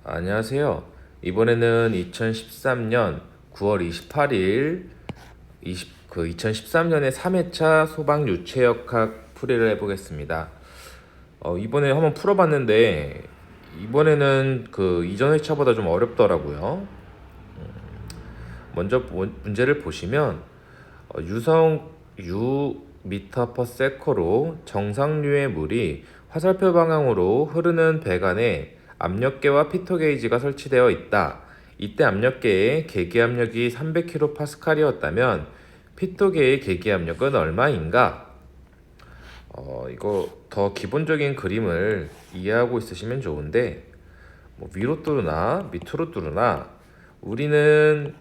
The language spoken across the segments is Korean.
안녕하세요. 이번에는 2013년 9월 28일 2013년의 3회차 소방 유체역학 풀이를 해보겠습니다. 이번에 한번 풀어봤는데 이번에는 이전 회차보다 좀 어렵더라고요. 먼저 문제를 보시면 유성 U 미터 퍼 세커로 정상류의 물이 화살표 방향으로 흐르는 배관에 압력계와 피터 게이지가 설치되어 있다. 이때 압력계의 계기압력이 300kPa였다면 피터계의 계기압력은 얼마인가? 이거 더 기본적인 그림을 이해하고 있으시면 좋은데 위로 뚫으나 밑으로 뚫으나 우리는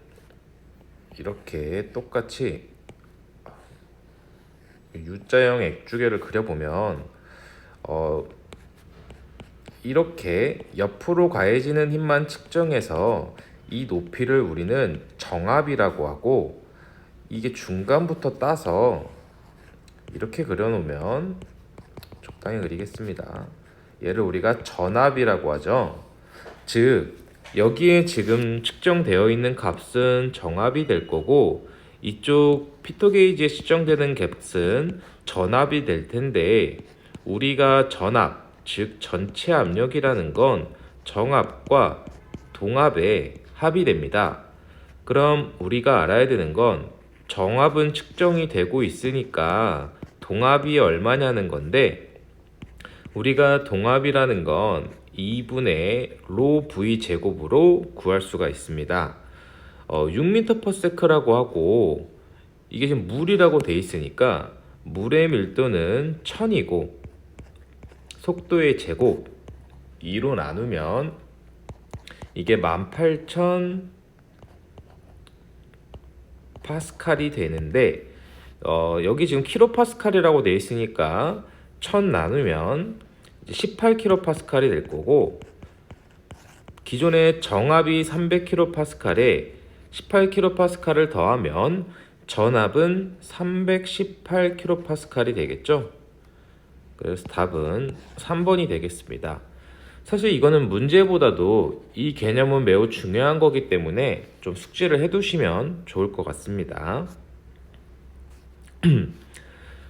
이렇게 똑같이 U자형 액주계를 그려보면 이렇게 옆으로 가해지는 힘만 측정해서 이 높이를 우리는 정압이라고 하고, 이게 중간부터 따서 이렇게 그려놓으면 적당히 그리겠습니다. 얘를 우리가 전압이라고 하죠. 즉 여기에 지금 측정되어 있는 값은 정압이 될 거고, 이쪽 피터 게이지에 측정되는 값은 전압이 될 텐데, 우리가 전압, 즉 전체 압력이라는 건 정압과 동압의 합이 됩니다. 그럼 우리가 알아야 되는 건 정압은 측정이 되고 있으니까 동압이 얼마냐는 건데, 우리가 동압이라는 건 2분의 로 V 제곱으로 구할 수가 있습니다. 6m/s라고 하고, 이게 지금 물이라고 돼 있으니까 물의 밀도는 1000이고 속도의 제곱 2로 나누면 이게 18,000 파스칼이 되는데, 여기 지금 킬로파스칼이라고 돼 있으니까 1000 나누면 이제 18kPa이 될 거고, 기존의 정압이 300kPa에 18kPa를 더하면 전압은 318kPa이 되겠죠. 그래서 답은 3번이 되겠습니다. 사실 이거는 문제보다도 이 개념은 매우 중요한 거기 때문에 좀 숙지를 해두시면 좋을 것 같습니다. 그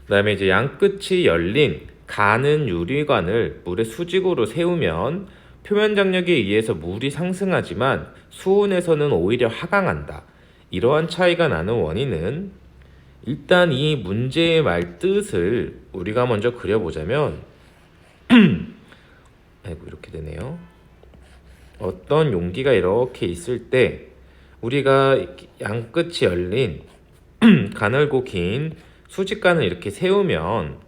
다음에 이제 양끝이 열린 가는 유리관을 물의 수직으로 세우면 표면 장력에 의해서 물이 상승하지만 수온에서는 오히려 하강한다. 이러한 차이가 나는 원인은, 일단 이 문제의 말 뜻을 우리가 먼저 그려보자면 아이고 이렇게 되네요. 어떤 용기가 이렇게 있을 때 우리가 양끝이 열린 가늘고 긴 수직관을 이렇게 세우면,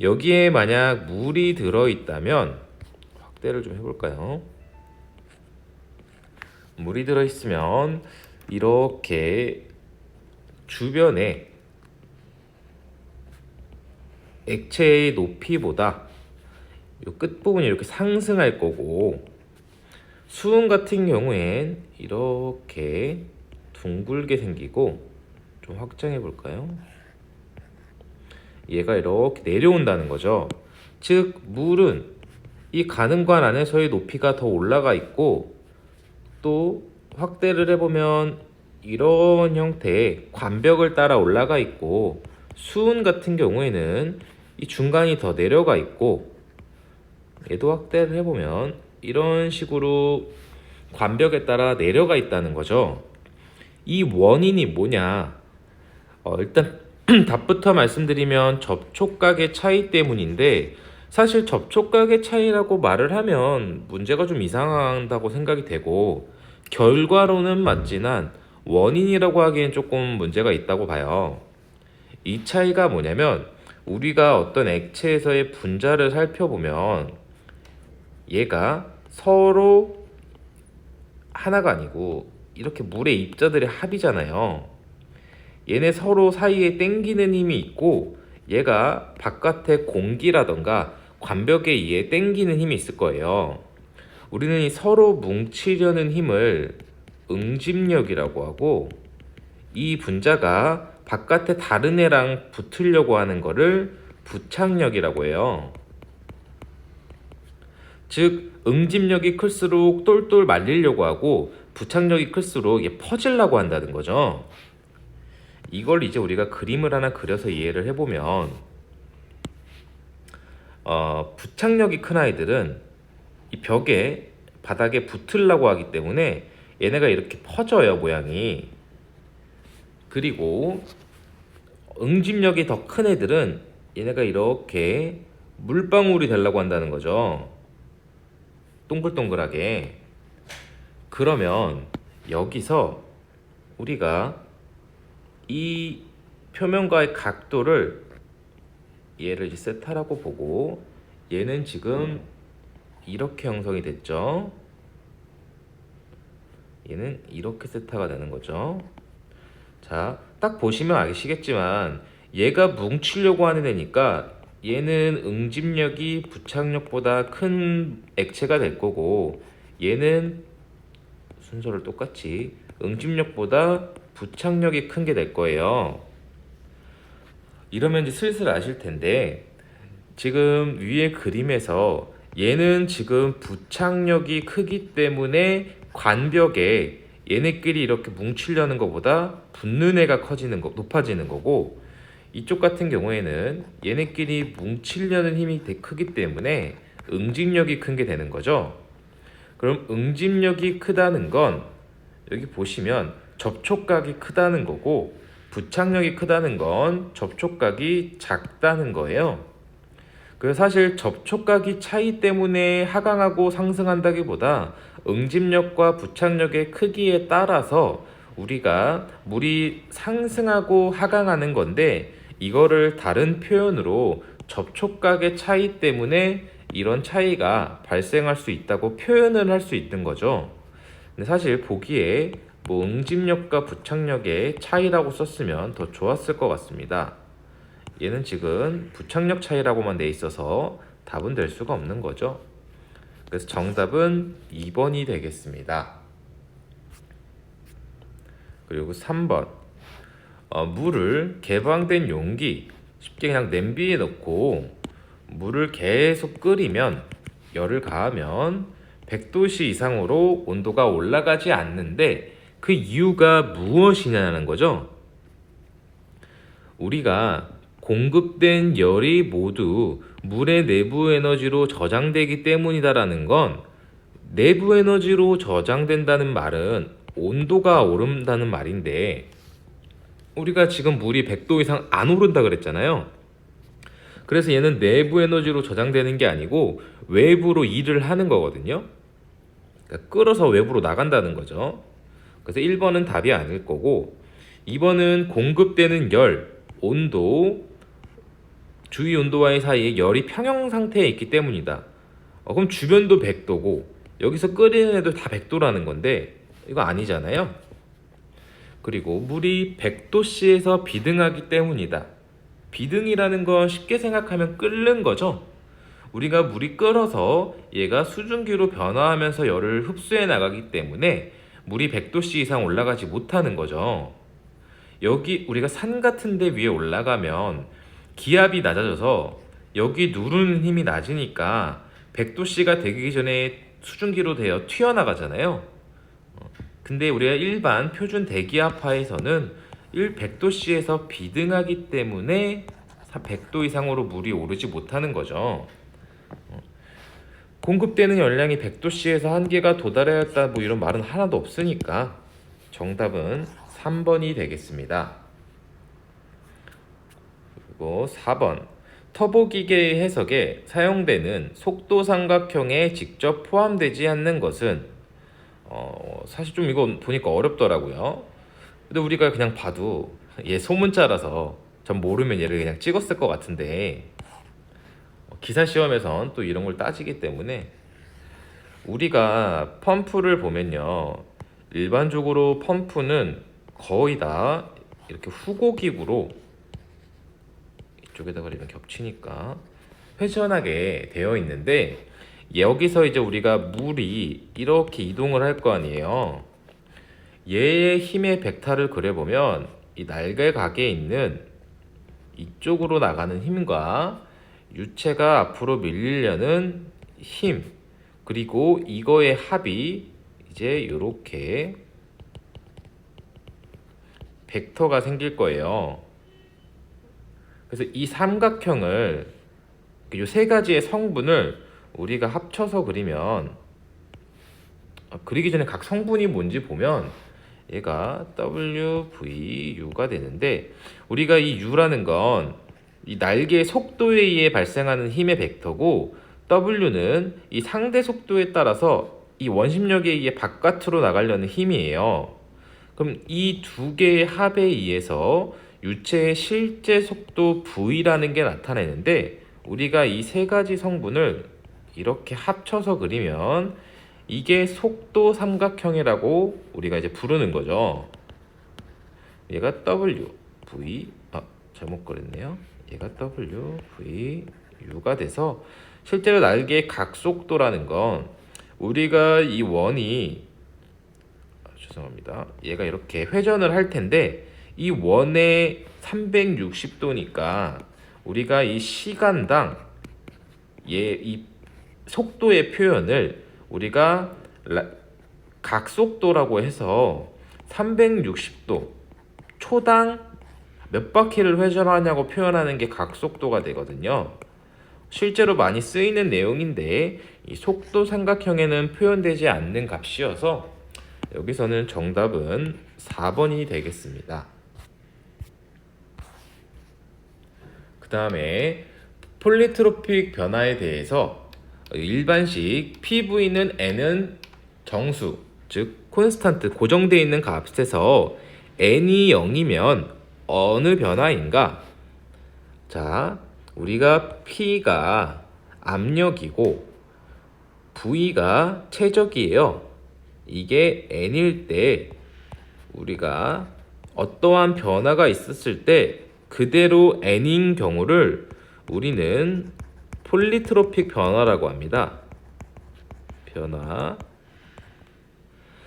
여기에 만약 물이 들어있다면, 확대를 좀 해볼까요? 물이 들어있으면 이렇게 주변에 액체의 높이보다 이 끝부분이 이렇게 상승할 거고, 수은 같은 경우엔 이렇게 둥글게 생기고, 좀 확장해 볼까요? 얘가 이렇게 내려온다는 거죠. 즉 물은 이 가능관 안에서의 높이가 더 올라가 있고, 또 확대를 해보면 이런 형태의 관벽을 따라 올라가 있고, 수은 같은 경우에는 이 중간이 더 내려가 있고, 얘도 확대를 해보면 이런 식으로 관벽에 따라 내려가 있다는 거죠. 이 원인이 뭐냐? 일단 답부터 말씀드리면 접촉각의 차이 때문인데, 사실 접촉각의 차이라고 말을 하면 문제가 좀 이상하다고 생각이 되고, 결과로는 맞지만 원인이라고 하기엔 조금 문제가 있다고 봐요. 이 차이가 뭐냐면, 우리가 어떤 액체에서의 분자를 살펴보면 얘가 서로 하나가 아니고 이렇게 물의 입자들의 합이잖아요. 얘네 서로 사이에 당기는 힘이 있고, 얘가 바깥에 공기라던가 관벽에 의해 당기는 힘이 있을 거예요. 우리는 이 서로 뭉치려는 힘을 응집력이라고 하고, 이 분자가 바깥에 다른 애랑 붙으려고 하는 거를 부착력이라고 해요. 즉 응집력이 클수록 똘똘 말리려고 하고 부착력이 클수록 이게 퍼지려고 한다는 거죠. 이걸 이제 우리가 그림을 하나 그려서 이해를 해보면 부착력이 큰 아이들은 이 벽에 바닥에 붙으려고 하기 때문에 얘네가 이렇게 퍼져요, 모양이. 그리고 응집력이 더 큰 애들은 얘네가 이렇게 물방울이 되려고 한다는 거죠. 동글동글하게. 그러면 여기서 우리가 이 표면과의 각도를 얘를 이제 세타라고 보고, 얘는 지금 이렇게 형성이 됐죠. 얘는 이렇게 세타가 되는 거죠. 자, 딱 보시면 아시겠지만 얘가 뭉치려고 하는 애니까 얘는 응집력이 부착력보다 큰 액체가 될 거고, 얘는 순서를 똑같이 응집력보다 부착력이 큰 게 될 거예요. 이러면 이제 슬슬 아실 텐데, 지금 위에 그림에서 얘는 지금 부착력이 크기 때문에 관벽에 얘네끼리 이렇게 뭉치려는 것보다 붙는 애가 높아지는 거고, 이쪽 같은 경우에는 얘네끼리 뭉치려는 힘이 되게 크기 때문에 응집력이 큰 게 되는 거죠. 그럼 응집력이 크다는 건 여기 보시면 접촉각이 크다는 거고, 부착력이 크다는 건 접촉각이 작다는 거예요. 그래서 사실 접촉각이 차이 때문에 하강하고 상승한다기보다 응집력과 부착력의 크기에 따라서 우리가 물이 상승하고 하강하는 건데, 이거를 다른 표현으로 접촉각의 차이 때문에 이런 차이가 발생할 수 있다고 표현을 할 수 있는 거죠. 근데 사실 보기에 뭐 응집력과 부착력의 차이라고 썼으면 더 좋았을 것 같습니다. 얘는 지금 부착력 차이라고만 돼 있어서 답은 될 수가 없는 거죠. 그래서 정답은 2번이 되겠습니다. 그리고 3번, 물을 개방된 용기, 쉽게 그냥 냄비에 넣고 물을 계속 끓이면, 열을 가하면 100도씨 이상으로 온도가 올라가지 않는데 그 이유가 무엇이냐는 거죠. 우리가 공급된 열이 모두 물의 내부 에너지로 저장되기 때문이다라는 건, 내부 에너지로 저장된다는 말은 온도가 오른다는 말인데, 우리가 지금 물이 100도 이상 안 오른다 그랬잖아요. 그래서 얘는 내부 에너지로 저장되는 게 아니고 외부로 일을 하는 거거든요. 그러니까 끓어서 외부로 나간다는 거죠. 그래서 1번은 답이 아닐 거고, 2번은 공급되는 열, 온도, 주위 온도와의 사이에 열이 평형 상태에 있기 때문이다. 그럼 주변도 100도고 여기서 끓이는 애도 다 100도라는 건데 이거 아니잖아요. 그리고 물이 100도씨에서 비등하기 때문이다. 비등이라는 건 쉽게 생각하면 끓는 거죠. 우리가 물이 끓어서 얘가 수증기로 변화하면서 열을 흡수해 나가기 때문에 물이 100도씨 이상 올라가지 못하는 거죠. 여기 우리가 산 같은 데 위에 올라가면 기압이 낮아져서 여기 누르는 힘이 낮으니까 100도씨가 되기 전에 수증기로 되어 튀어나가잖아요. 근데 우리가 일반 표준 대기압하에서는 100도씨에서 비등하기 때문에 100도 이상으로 물이 오르지 못하는 거죠. 공급되는 열량이 100도씨에서 한계가 도달하였다 뭐 이런 말은 하나도 없으니까 정답은 3번이 되겠습니다. 그리고 4번, 터보기계의 해석에 사용되는 속도 삼각형에 직접 포함되지 않는 것은, 사실 좀 이거 보니까 어렵더라고요. 근데 우리가 그냥 봐도 얘 소문자라서 전 모르면 얘를 그냥 찍었을 것 같은데, 기사 시험에선 또 이런 걸 따지기 때문에, 우리가 펌프를 보면요, 일반적으로 펌프는 거의 다 이렇게 후고기구로, 이쪽에다 그리면 겹치니까 회전하게 되어 있는데, 여기서 이제 우리가 물이 이렇게 이동을 할 거 아니에요. 얘의 힘의 벡터를 그려보면 이 날개각에 있는 이쪽으로 나가는 힘과 유체가 앞으로 밀리려는 힘, 그리고 이거의 합이 이제 이렇게 벡터가 생길 거예요. 그래서 이 삼각형을 이 세 가지의 성분을 우리가 합쳐서 그리면, 그리기 전에 각 성분이 뭔지 보면 얘가 W, V, U가 되는데, 우리가 이 U라는 건 이 날개의 속도에 의해 발생하는 힘의 벡터고, W는 이 상대 속도에 따라서 이 원심력에 의해 바깥으로 나가려는 힘이에요. 그럼 이 두 개의 합에 의해서 유체의 실제 속도 V라는 게 나타내는데, 우리가 이 세 가지 성분을 이렇게 합쳐서 그리면 이게 속도 삼각형이라고 우리가 이제 부르는 거죠. 얘가 W, V, 잘못 그렸네요. 얘가 W, V, U가 돼서 실제로 날개의 각속도라는 건 우리가 이 원이, 죄송합니다. 얘가 이렇게 회전을 할 텐데 이 원의 360도니까 우리가 이 시간당 이 속도의 표현을 우리가 각속도라고 해서 360도 초당 몇 바퀴를 회전하냐고 표현하는 게 각속도가 되거든요. 실제로 많이 쓰이는 내용인데 이 속도 삼각형에는 표현되지 않는 값이어서 여기서는 정답은 4번이 되겠습니다. 그 다음에 폴리트로픽 변화에 대해서 일반식 PV는 N은 정수, 즉 콘스탄트, 고정되어 있는 값에서 N이 0이면 어느 변화인가? 자, 우리가 P가 압력이고 V가 최적이에요. 이게 N일 때 우리가 어떠한 변화가 있었을 때 그대로 N인 경우를 우리는 폴리트로픽 변화라고 합니다. 변화.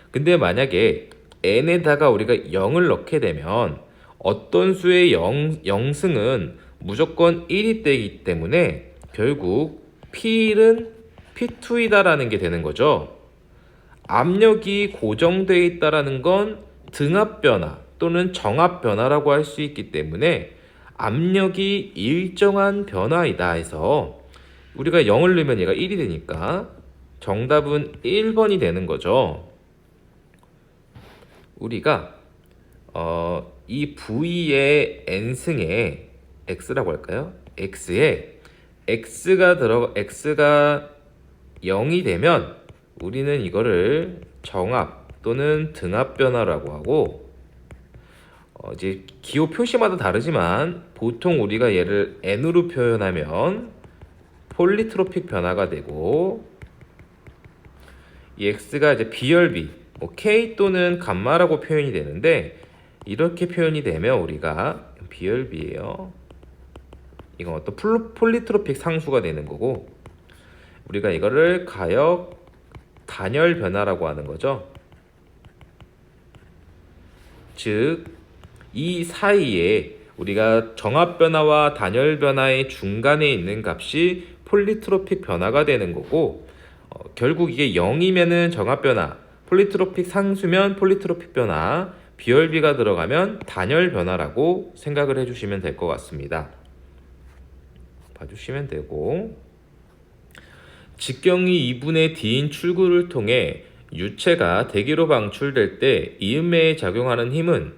근데 만약에 N에다가 우리가 0을 넣게 되면 어떤 수의 영승은 무조건 1이 되기 때문에 결국 P1은 P2이다라는 게 되는 거죠. 압력이 고정되어 있다라는 건 등압 변화 또는 정압 변화라고 할 수 있기 때문에 압력이 일정한 변화이다 해서 우리가 0을 넣으면 얘가 1이 되니까 정답은 1번이 되는 거죠. 우리가 이 V의 N승에 X라고 할까요? X에 X가 0이 되면 우리는 이거를 정압 또는 등압 변화라고 하고, 이제 기호 표시마다 다르지만 보통 우리가 얘를 N으로 표현하면 폴리트로픽 변화가 되고, 이 X가 이제 비열비, K 또는 감마라고 표현이 되는데, 이렇게 표현이 되면 우리가 비열비예요. 이건 어떤 폴리트로픽 상수가 되는 거고, 우리가 이거를 가역 단열 변화라고 하는 거죠. 즉, 이 사이에 우리가 정압 변화와 단열 변화의 중간에 있는 값이 폴리트로픽 변화가 되는 거고, 결국 이게 0이면은 정압 변화, 폴리트로픽 상수면 폴리트로픽 변화, 비열비가 들어가면 단열 변화라고 생각을 해주시면 될 것 같습니다. 봐주시면 되고, 직경이 2분의 D인 출구를 통해 유체가 대기로 방출될 때 이음매에 작용하는 힘은,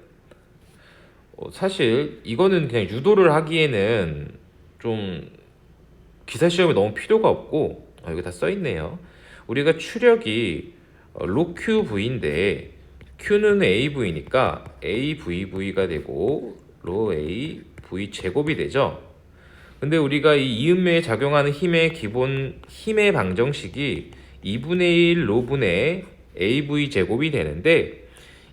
사실 이거는 그냥 유도를 하기에는 좀 기사 시험에 너무 필요가 없고, 여기 다 써있네요. 우리가 추력이 로QV인데 Q는 AV니까 AVV가 되고 로 AV 제곱이 되죠. 근데 우리가 이 이음매에 작용하는 힘의 기본 힘의 방정식이 2분의 1 로분의 AV 제곱이 되는데,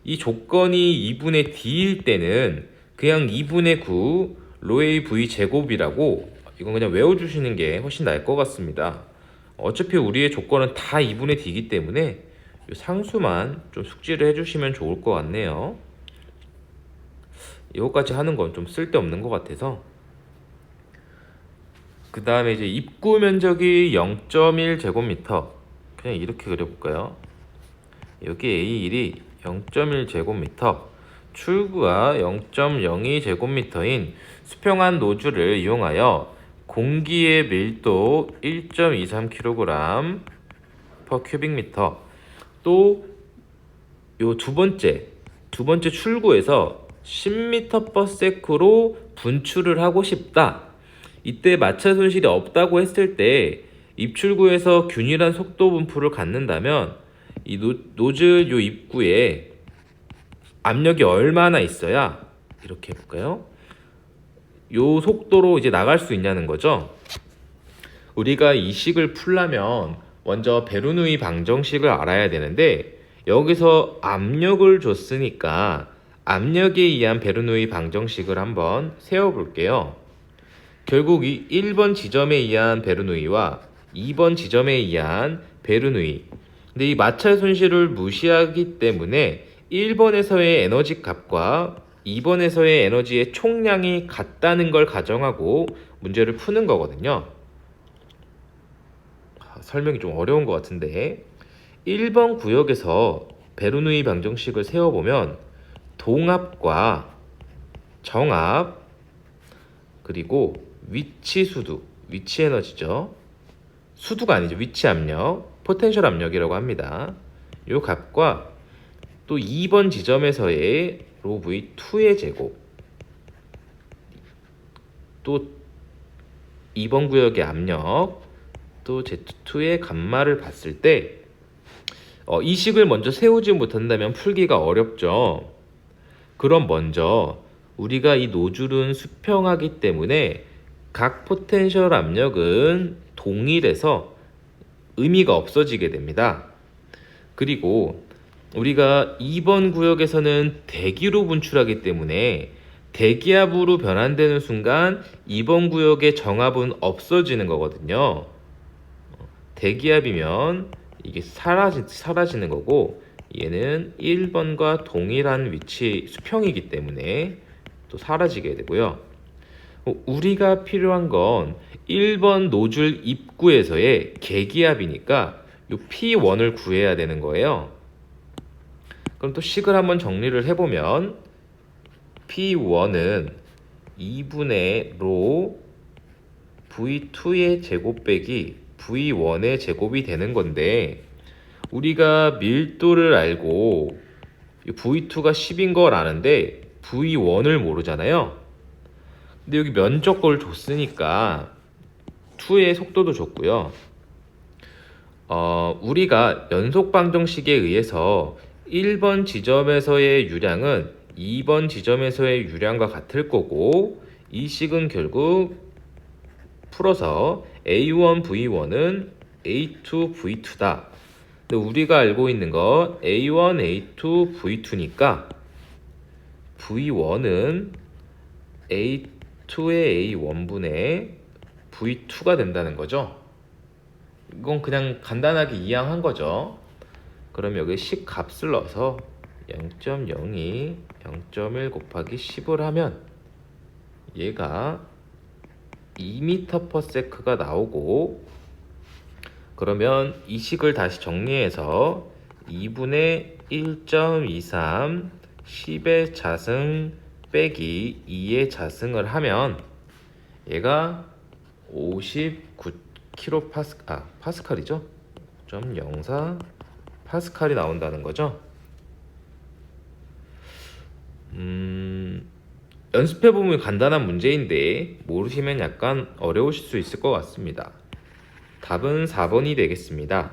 이 조건이 2분의 D일 때는 그냥 2분의 9 로 AV 제곱이라고, 이건 그냥 외워주시는 게 훨씬 나을 것 같습니다. 어차피 우리의 조건은 다 2분의 D이기 때문에 이 상수만 좀 숙지를 해주시면 좋을 것 같네요. 이거까지 하는 건 좀 쓸데없는 것 같아서. 그 다음에 이제 입구 면적이 0.1제곱미터, 그냥 이렇게 그려볼까요? 여기 A1이 0.1제곱미터, 출구가 0.02제곱미터인 수평한 노즐을 이용하여 공기의 밀도 1.23kg per 큐빅미터, 또 요 두 번째 출구에서 10m/s로 분출을 하고 싶다. 이때 마찰 손실이 없다고 했을 때 입출구에서 균일한 속도 분포를 갖는다면 이 노즐 요 입구에 압력이 얼마나 있어야, 이렇게 해볼까요? 요 속도로 이제 나갈 수 있냐는 거죠. 우리가 이 식을 풀려면 먼저 베르누이 방정식을 알아야 되는데, 여기서 압력을 줬으니까 압력에 의한 베르누이 방정식을 한번 세워볼게요. 결국 이 1번 지점에 의한 베르누이와 2번 지점에 의한 베르누이, 근데 이 마찰 손실을 무시하기 때문에 1번에서의 에너지 값과 2번에서의 에너지의 총량이 같다는 걸 가정하고 문제를 푸는 거거든요. 설명이 좀 어려운 것 같은데, 1번 구역에서 베르누이 방정식을 세워보면 동압과 정압, 그리고 위치 수두, 위치 에너지죠. 수두가 아니죠. 위치 압력, 포텐셜 압력이라고 합니다. 이 값과 또 2번 지점에서의 로 V2의 제곱, 또 2번 구역의 압력, 또 Z2의 값말을 봤을 때 이 식을 먼저 세우지 못한다면 풀기가 어렵죠. 그럼 먼저 우리가 이 노즐은 수평하기 때문에 각 포텐셜 압력은 동일해서 의미가 없어지게 됩니다. 그리고 우리가 2번 구역에서는 대기로 분출하기 때문에 대기압으로 변환되는 순간 2번 구역의 정압은 없어지는 거거든요. 대기압이면 이게 사라지는 거고, 얘는 1번과 동일한 위치 수평이기 때문에 또 사라지게 되고요. 우리가 필요한 건 1번 노즐 입구에서의 계기압이니까 이 P1을 구해야 되는 거예요. 그럼 또 식을 한번 정리를 해보면 P1은 2분의 로 V2의 제곱 빼기 V1의 제곱이 되는 건데, 우리가 밀도를 알고 V2가 10인 걸 아는데 V1을 모르잖아요. 근데 여기 면적을 줬으니까 2의 속도도 줬고요. 우리가 연속 방정식에 의해서 1번 지점에서의 유량은 2번 지점에서의 유량과 같을 거고, 이 식은 결국 풀어서 A1 V1은 A2 V2다. 근데 우리가 알고 있는 건 A1 A2 V2니까 V1은 A2의 A1분의 V2가 된다는 거죠. 이건 그냥 간단하게 이항한 거죠. 그럼 여기 식 값을 넣어서 0.02, 0.1 곱하기 10을 하면 얘가 2m/s가 나오고, 그러면 이 식을 다시 정리해서 2분의 1.23 10의 자승 빼기 2의 자승을 하면 얘가 59kPa, 파스칼이죠. 0.04 파스칼이 나온다는 거죠. 연습해보면 간단한 문제인데 모르시면 약간 어려우실 수 있을 것 같습니다. 답은 4번이 되겠습니다.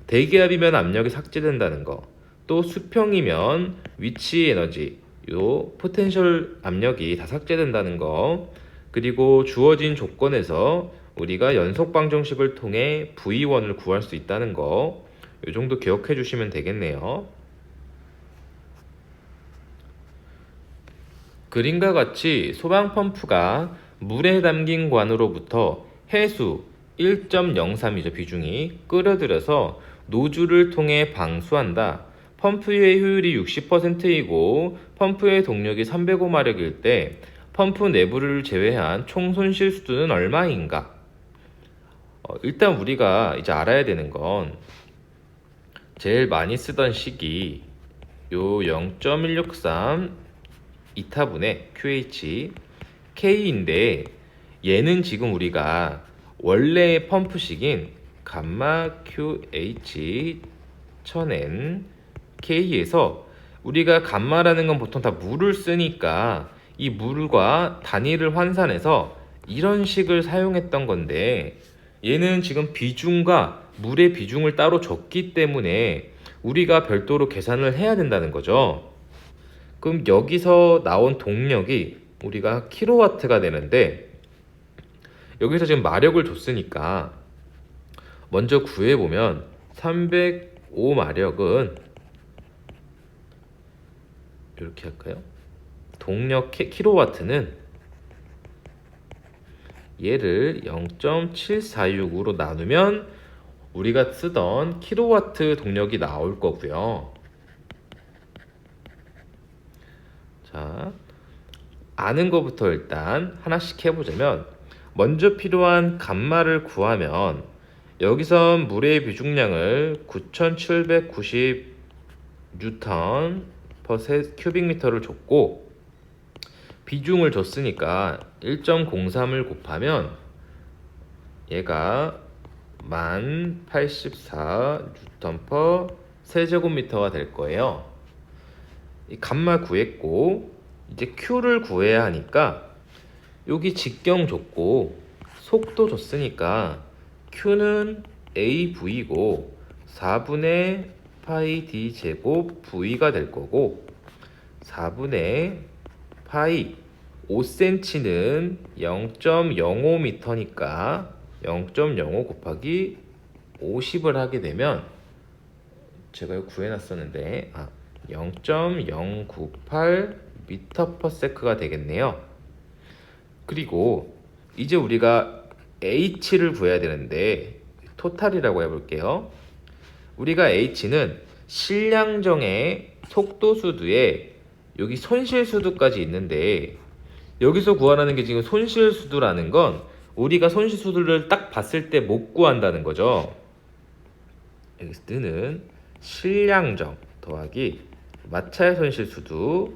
대기압이면 압력이 삭제된다는 거, 또 수평이면 위치 에너지, 요 포텐셜 압력이 다 삭제된다는 거, 그리고 주어진 조건에서 우리가 연속 방정식을 통해 V1을 구할 수 있다는 거, 요 정도 기억해 주시면 되겠네요. 그림과 같이 소방 펌프가 물에 담긴 관으로부터 해수 1.03이죠. 비중이 끌어들여서 노즐을 통해 방수한다. 펌프의 효율이 60%이고 펌프의 동력이 305마력일 때 펌프 내부를 제외한 총 손실 수준은 얼마인가? 일단 우리가 이제 알아야 되는 건 제일 많이 쓰던 식이 요 0.163 이타분의 QH K인데, 얘는 지금 우리가 원래의 펌프식인 감마 QH 1000N K에서 우리가 감마라는 건 보통 다 물을 쓰니까 이 물과 단위를 환산해서 이런 식을 사용했던 건데, 얘는 지금 비중과 물의 비중을 따로 줬기 때문에 우리가 별도로 계산을 해야 된다는 거죠. 그럼 여기서 나온 동력이 우리가 킬로와트가 되는데, 여기서 지금 마력을 줬으니까 먼저 구해보면 305마력은 이렇게 할까요? 동력 킬로와트는 얘를 0.746으로 나누면 우리가 쓰던 킬로와트 동력이 나올 거고요. 자, 아는 것부터 일단 하나씩 해보자면, 먼저 필요한 감마를 구하면 여기선 물의 비중량을 9790 뉴턴 퍼 큐빅미터를 줬고, 비중을 줬으니까 1.03을 곱하면 얘가 1084 뉴턴 퍼 세제곱미터가 될 거예요. 이 감마 구했고, 이제 Q를 구해야 하니까 여기 직경 줬고 속도 줬으니까 Q는 AV고 4분의 파이 D 제곱 V가 될 거고, 4분의 파이 5cm는 0.05m니까 0.05 곱하기 50을 하게 되면, 제가 이거 구해놨었는데 0.098 미터 퍼 세크가 되겠네요. 그리고 이제 우리가 H를 구해야 되는데 토탈이라고 해볼게요. 우리가 H는 실량정의 속도수두에 여기 손실수두까지 있는데, 여기서 구하라는 게 지금 손실수두라는 건 우리가 손실수두를 딱 봤을 때 못 구한다는 거죠. 여기서 뜨는 실량정 더하기 마찰 손실수두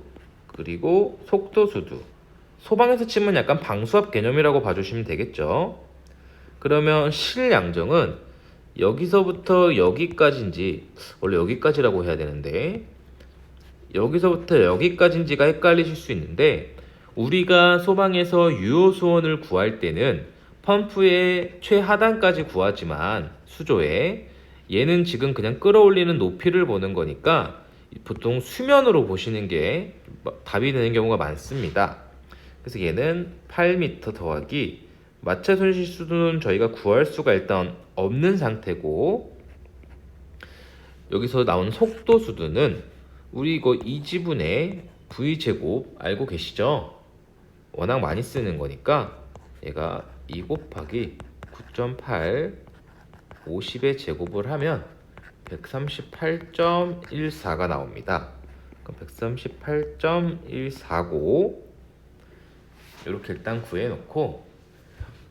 그리고 속도수두, 소방에서 치면 약간 방수압 개념이라고 봐주시면 되겠죠. 그러면 실량정은 여기서부터 여기까지인지, 원래 여기까지라고 해야 되는데 여기서부터 여기까지인지가 헷갈리실 수 있는데, 우리가 소방에서 유효수온을 구할 때는 펌프의 최하단까지 구하지만 수조에, 얘는 지금 그냥 끌어올리는 높이를 보는 거니까 보통 수면으로 보시는 게 답이 되는 경우가 많습니다. 그래서 얘는 8m 더하기 마찰 손실수는 저희가 구할 수가 일단 없는 상태고, 여기서 나온 속도수는 우리 이거 2지분의 V제곱 알고 계시죠? 워낙 많이 쓰는 거니까 얘가 2 곱하기 9.8 50의 제곱을 하면 138.14가 나옵니다. 그럼 138.149 이렇게 일단 구해놓고,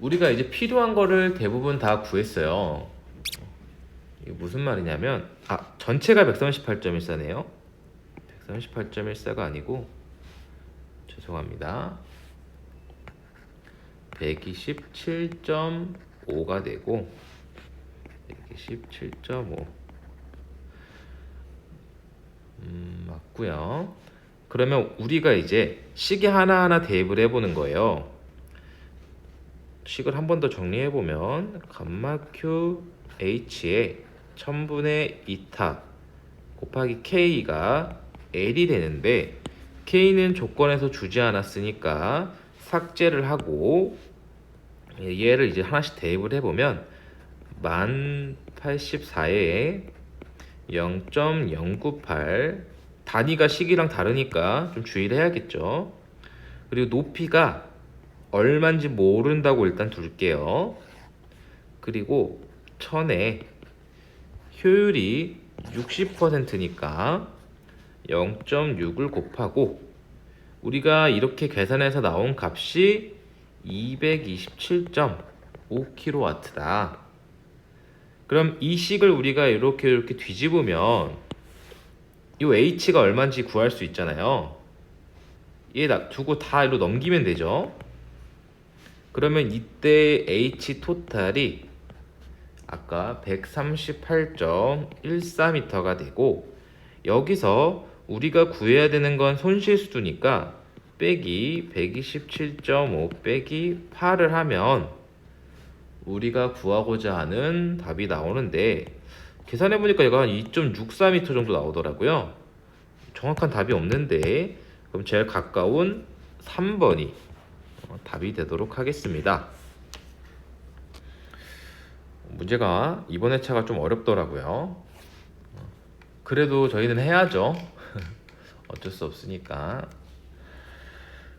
우리가 이제 필요한 거를 대부분 다 구했어요. 이게 무슨 말이냐면 전체가 138.14네요 138.14가 아니고, 죄송합니다, 127.5가 되고 127.5 맞고요. 그러면 우리가 이제 식에 하나하나 대입을 해보는 거예요. 식을 한 번 더 정리해보면 감마 Q H에 1000분의 2타 곱하기 K가 L이 되는데, K는 조건에서 주지 않았으니까 삭제를 하고, 얘를 이제 하나씩 대입을 해보면 1084에 0.098, 단위가 식이랑 다르니까 좀 주의를 해야겠죠. 그리고 높이가 얼마인지 모른다고 일단 둘게요. 그리고 1000에 효율이 60%니까 0.6을 곱하고, 우리가 이렇게 계산해서 나온 값이 227.5kW다. 그럼 이 식을 우리가 이렇게 뒤집으면 이 h가 얼마인지 구할 수 있잖아요. 얘 두고 다 이로 넘기면 되죠. 그러면 이때 h 토탈이 아까 138.14m가 되고, 여기서 우리가 구해야 되는 건 손실수두니까 빼기 127.5 빼기 8을 하면 우리가 구하고자 하는 답이 나오는데, 계산해보니까 이거 한 2.64m 정도 나오더라고요. 정확한 답이 없는데, 그럼 제일 가까운 3번이 답이 되도록 하겠습니다. 문제가 이번 회차가 좀 어렵더라고요. 그래도 저희는 해야죠. 어쩔 수 없으니까.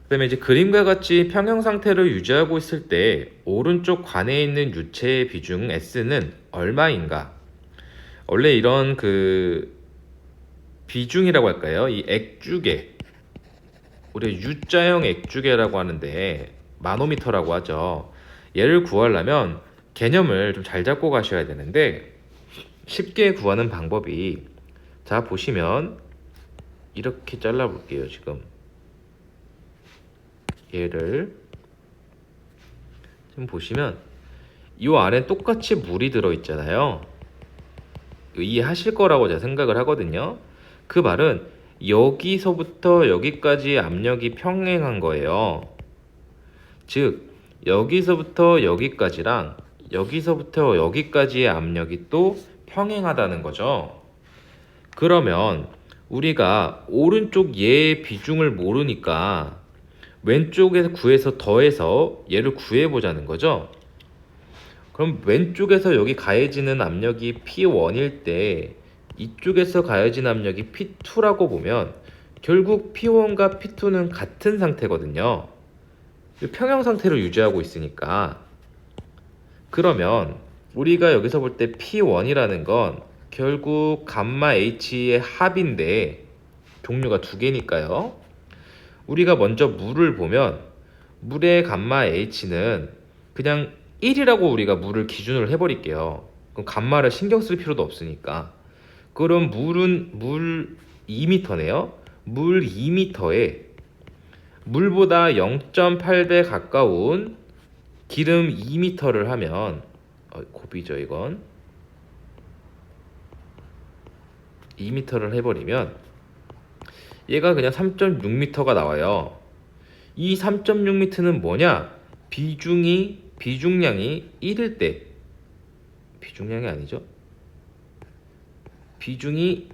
그 다음에 이제 그림과 같이 평형 상태를 유지하고 있을 때 오른쪽 관에 있는 유체의 비중 S는 얼마인가? 원래 이런 비중이라고 할까요? 이 액주계, 우리가 U자형 액주계라고 하는데 마노미터라고 하죠. 얘를 구하려면 개념을 좀 잘 잡고 가셔야 되는데, 쉽게 구하는 방법이, 자 보시면 이렇게 잘라 볼게요. 지금 얘를 지금 보시면 이 안에 똑같이 물이 들어 있잖아요. 이해하실 거라고 제가 생각을 하거든요. 그 말은 여기서부터 여기까지 압력이 평행한 거예요. 즉 여기서부터 여기까지랑 여기서부터 여기까지의 압력이 또 평행하다는 거죠. 그러면 우리가 오른쪽 얘의 비중을 모르니까 왼쪽에서 구해서 더해서 얘를 구해보자는 거죠. 그럼 왼쪽에서 여기 가해지는 압력이 P1일 때 이쪽에서 가해진 압력이 P2라고 보면 결국 P1과 P2는 같은 상태거든요. 평형 상태를 유지하고 있으니까. 그러면 우리가 여기서 볼 때 P1이라는 건 결국 감마 H의 합인데 종류가 두 개니까요. 우리가 먼저 물을 보면 물의 감마 H는 그냥 1이라고 우리가 물을 기준으로 해버릴게요. 그럼 감마를 신경 쓸 필요도 없으니까. 그럼 물 2m네요. 물 2m에 물보다 0.8배 가까운 기름 2m를 하면 고비죠 이건. 2m를 해버리면 얘가 그냥 3.6m가 나와요. 이 3.6m는 뭐냐? 비중량이 1일 때, 비중량이 아니죠? 비중이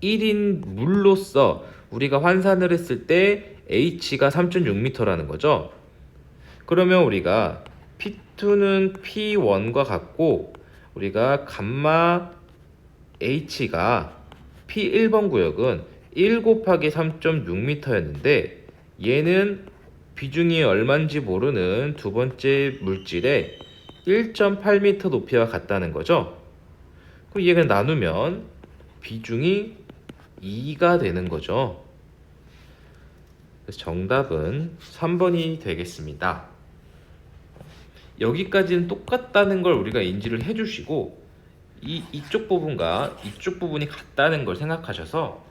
1인 물로서 우리가 환산을 했을 때 H가 3.6m라는 거죠. 그러면 우리가 P2는 P1과 같고, 우리가 감마 H가 P1번 구역은 1 곱하기 3.6m였는데 얘는 비중이 얼마인지 모르는 두 번째 물질의 1.8m 높이와 같다는 거죠. 그럼 얘가 나누면 비중이 2가 되는 거죠. 그래서 정답은 3번이 되겠습니다. 여기까지는 똑같다는 걸 우리가 인지를 해주시고, 이쪽 부분과 이쪽 부분이 같다는 걸 생각하셔서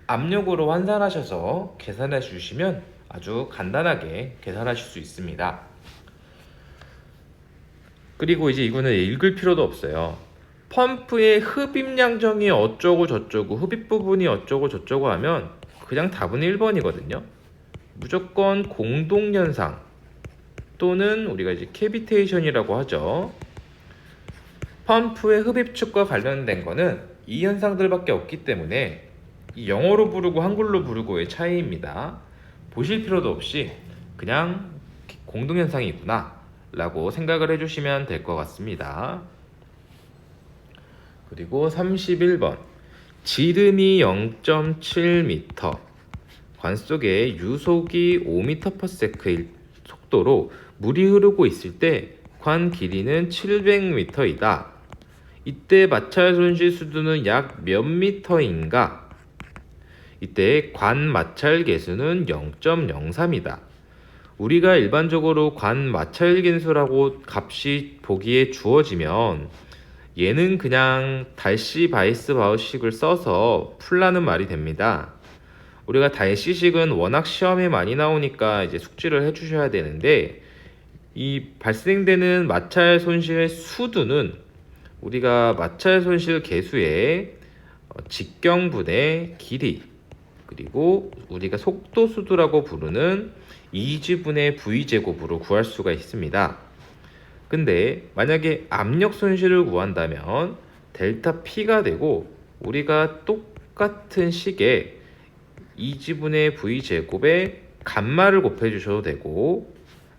압력으로 환산하셔서 계산해 주시면 아주 간단하게 계산하실 수 있습니다. 그리고 이제 이거는 읽을 필요도 없어요. 펌프의 흡입량정이 어쩌고 저쩌고 흡입 부분이 어쩌고 저쩌고 하면 그냥 답은 1번이거든요. 무조건 공동현상 또는 우리가 이제 캐비테이션이라고 하죠. 펌프의 흡입축과 관련된 거는 이 현상들밖에 없기 때문에 이 영어로 부르고 한글로 부르고의 차이입니다. 보실 필요도 없이 그냥 공동현상이 있구나 라고 생각을 해주시면 될 것 같습니다. 그리고 31번, 지름이 0.7m, 관 속에 유속이 5m/s의 속도로 물이 흐르고 있을 때 관 길이는 700m이다. 이때 마찰 손실 수두는 약 몇 미터인가? 이때 관 마찰 계수는 0.03이다. 우리가 일반적으로 관 마찰 계수라고 값이 보기에 주어지면 얘는 그냥 달시 바이스 바우식을 써서 풀라는 말이 됩니다. 우리가 달시식은 워낙 시험에 많이 나오니까 이제 숙지를 해주셔야 되는데, 이 발생되는 마찰 손실의 수두는 우리가 마찰 손실 계수의 직경분의 길이, 그리고 우리가 속도 수두라고 부르는 이지분의 v제곱으로 구할 수가 있습니다. 근데 만약에 압력 손실을 구한다면 델타 P가 되고, 우리가 똑같은 식에 2지분의 v제곱에 감마를 곱해 주셔도 되고,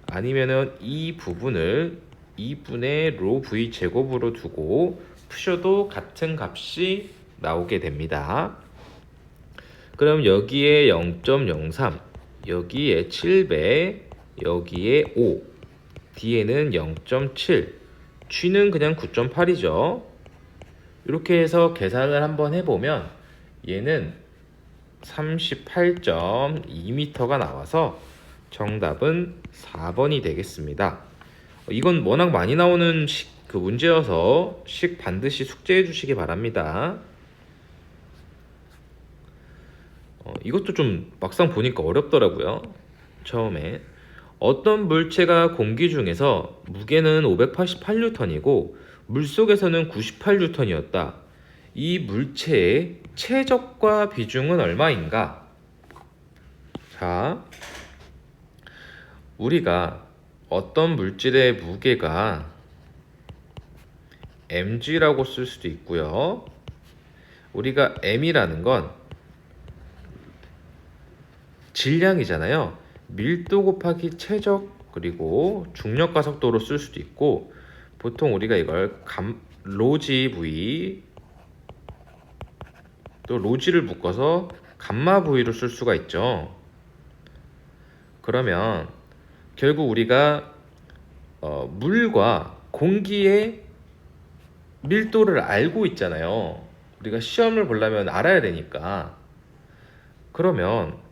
아니면은 이 부분을 2분의 로 v제곱으로 두고 푸셔도 같은 값이 나오게 됩니다. 그럼 여기에 0.03, 여기에 7배, 여기에 5, D에는 0.7, G는 그냥 9.8이죠. 이렇게 해서 계산을 한번 해보면 얘는 38.2m가 나와서 정답은 4번이 되겠습니다. 이건 워낙 많이 나오는 그 문제여서 반드시 숙제해 주시기 바랍니다. 이것도 좀 막상 보니까 어렵더라고요. 처음에 어떤 물체가 공기 중에서 무게는 588N이고 물속에서는 98N이었다. 이 물체의 최적과 비중은 얼마인가? 자, 우리가 어떤 물질의 무게가 mg라고 쓸 수도 있고요. 우리가 m이라는 건 질량이잖아요. 밀도 곱하기 최적 그리고 중력과 속도로 쓸 수도 있고, 보통 우리가 이걸 로지 v 또 로지를 묶어서 감마 v로 쓸 수가 있죠. 그러면 결국 우리가 물과 공기의 밀도를 알고 있잖아요. 우리가 시험을 보려면 알아야 되니까. 그러면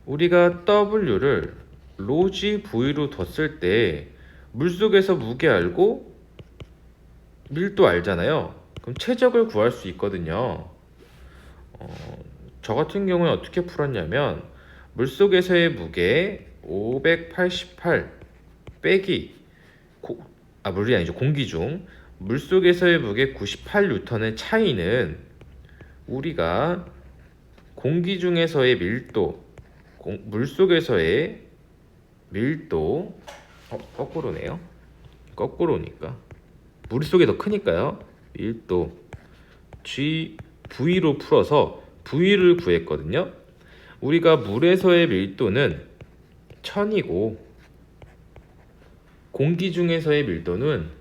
우리가 W를 로지 V로 뒀을 때 물속에서 무게 알고 밀도 알잖아요. 그럼 최적을 구할 수 있거든요. 저 같은 경우는 어떻게 풀었냐면, 물속에서의 무게 588 빼기 물이 아니죠, 공기 중 물속에서의 무게 98N의 차이는 우리가 공기 중에서의 밀도, 물속에서의 밀도 거꾸로네요. 거꾸로니까 물속이 더 크니까요. 밀도 G V로 풀어서 V를 구했거든요. 우리가 물에서의 밀도는 1000이고 공기 중에서의 밀도는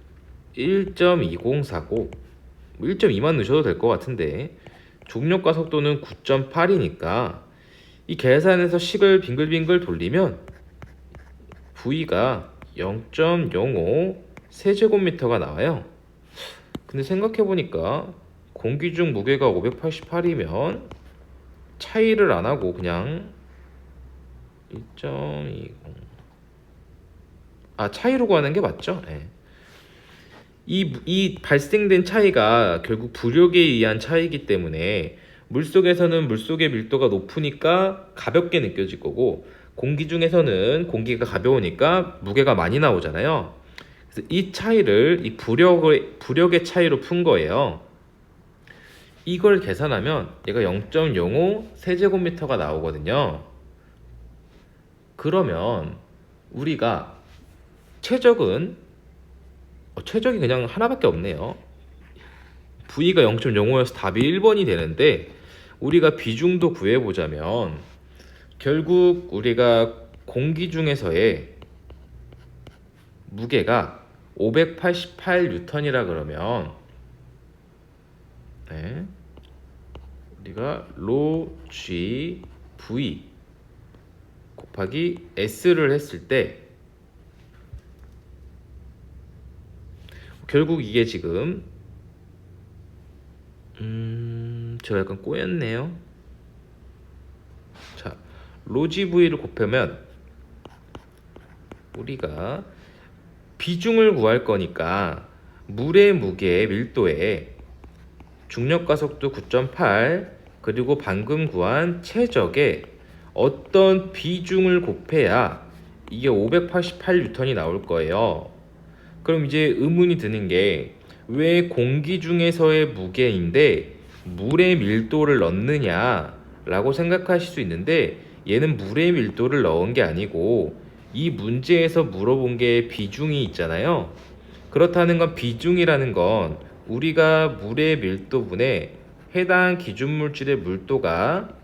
1.2049, 1.2만 넣으셔도 될 것 같은데, 중력과 속도는 9.8이니까 이 계산에서 식을 빙글빙글 돌리면 V가 0.05 세제곱미터가 나와요. 근데 생각해보니까 공기 중 무게가 588이면 차이를 안 하고 그냥 1.20, 차이로 구하는 게 맞죠? 네. 이 발생된 차이가 결국 부력에 의한 차이이기 때문에 물속에서는 물속의 밀도가 높으니까 가볍게 느껴질 거고, 공기 중에서는 공기가 가벼우니까 무게가 많이 나오잖아요. 그래서 이 차이를 이 부력의 차이로 푼 거예요. 이걸 계산하면 얘가 0.05 세제곱미터가 나오거든요. 그러면 우리가 최적이 그냥 하나밖에 없네요. V가 0.05여서 답이 1번이 되는데, 우리가 비중도 구해보자면 결국 우리가 공기 중에서의 무게가 588N이라 그러면 우리가 로 G V 곱하기 S를 했을 때 결국 이게 지금 제가 약간 꼬였네요. 자, 로지 V를 곱하면 우리가 비중을 구할 거니까 물의 무게 밀도에 중력 가속도 9.8 그리고 방금 구한 최적의 어떤 비중을 곱해야 이게 588N이 나올 거예요. 그럼 이제 의문이 드는 게 왜 공기 중에서의 무게인데 물의 밀도를 넣느냐 라고 생각하실 수 있는데, 얘는 물의 밀도를 넣은 게 아니고 이 문제에서 물어본 게 비중이 있잖아요. 그렇다는 건 비중이라는 건 우리가 물의 밀도분에 해당 기준 물질의 물도가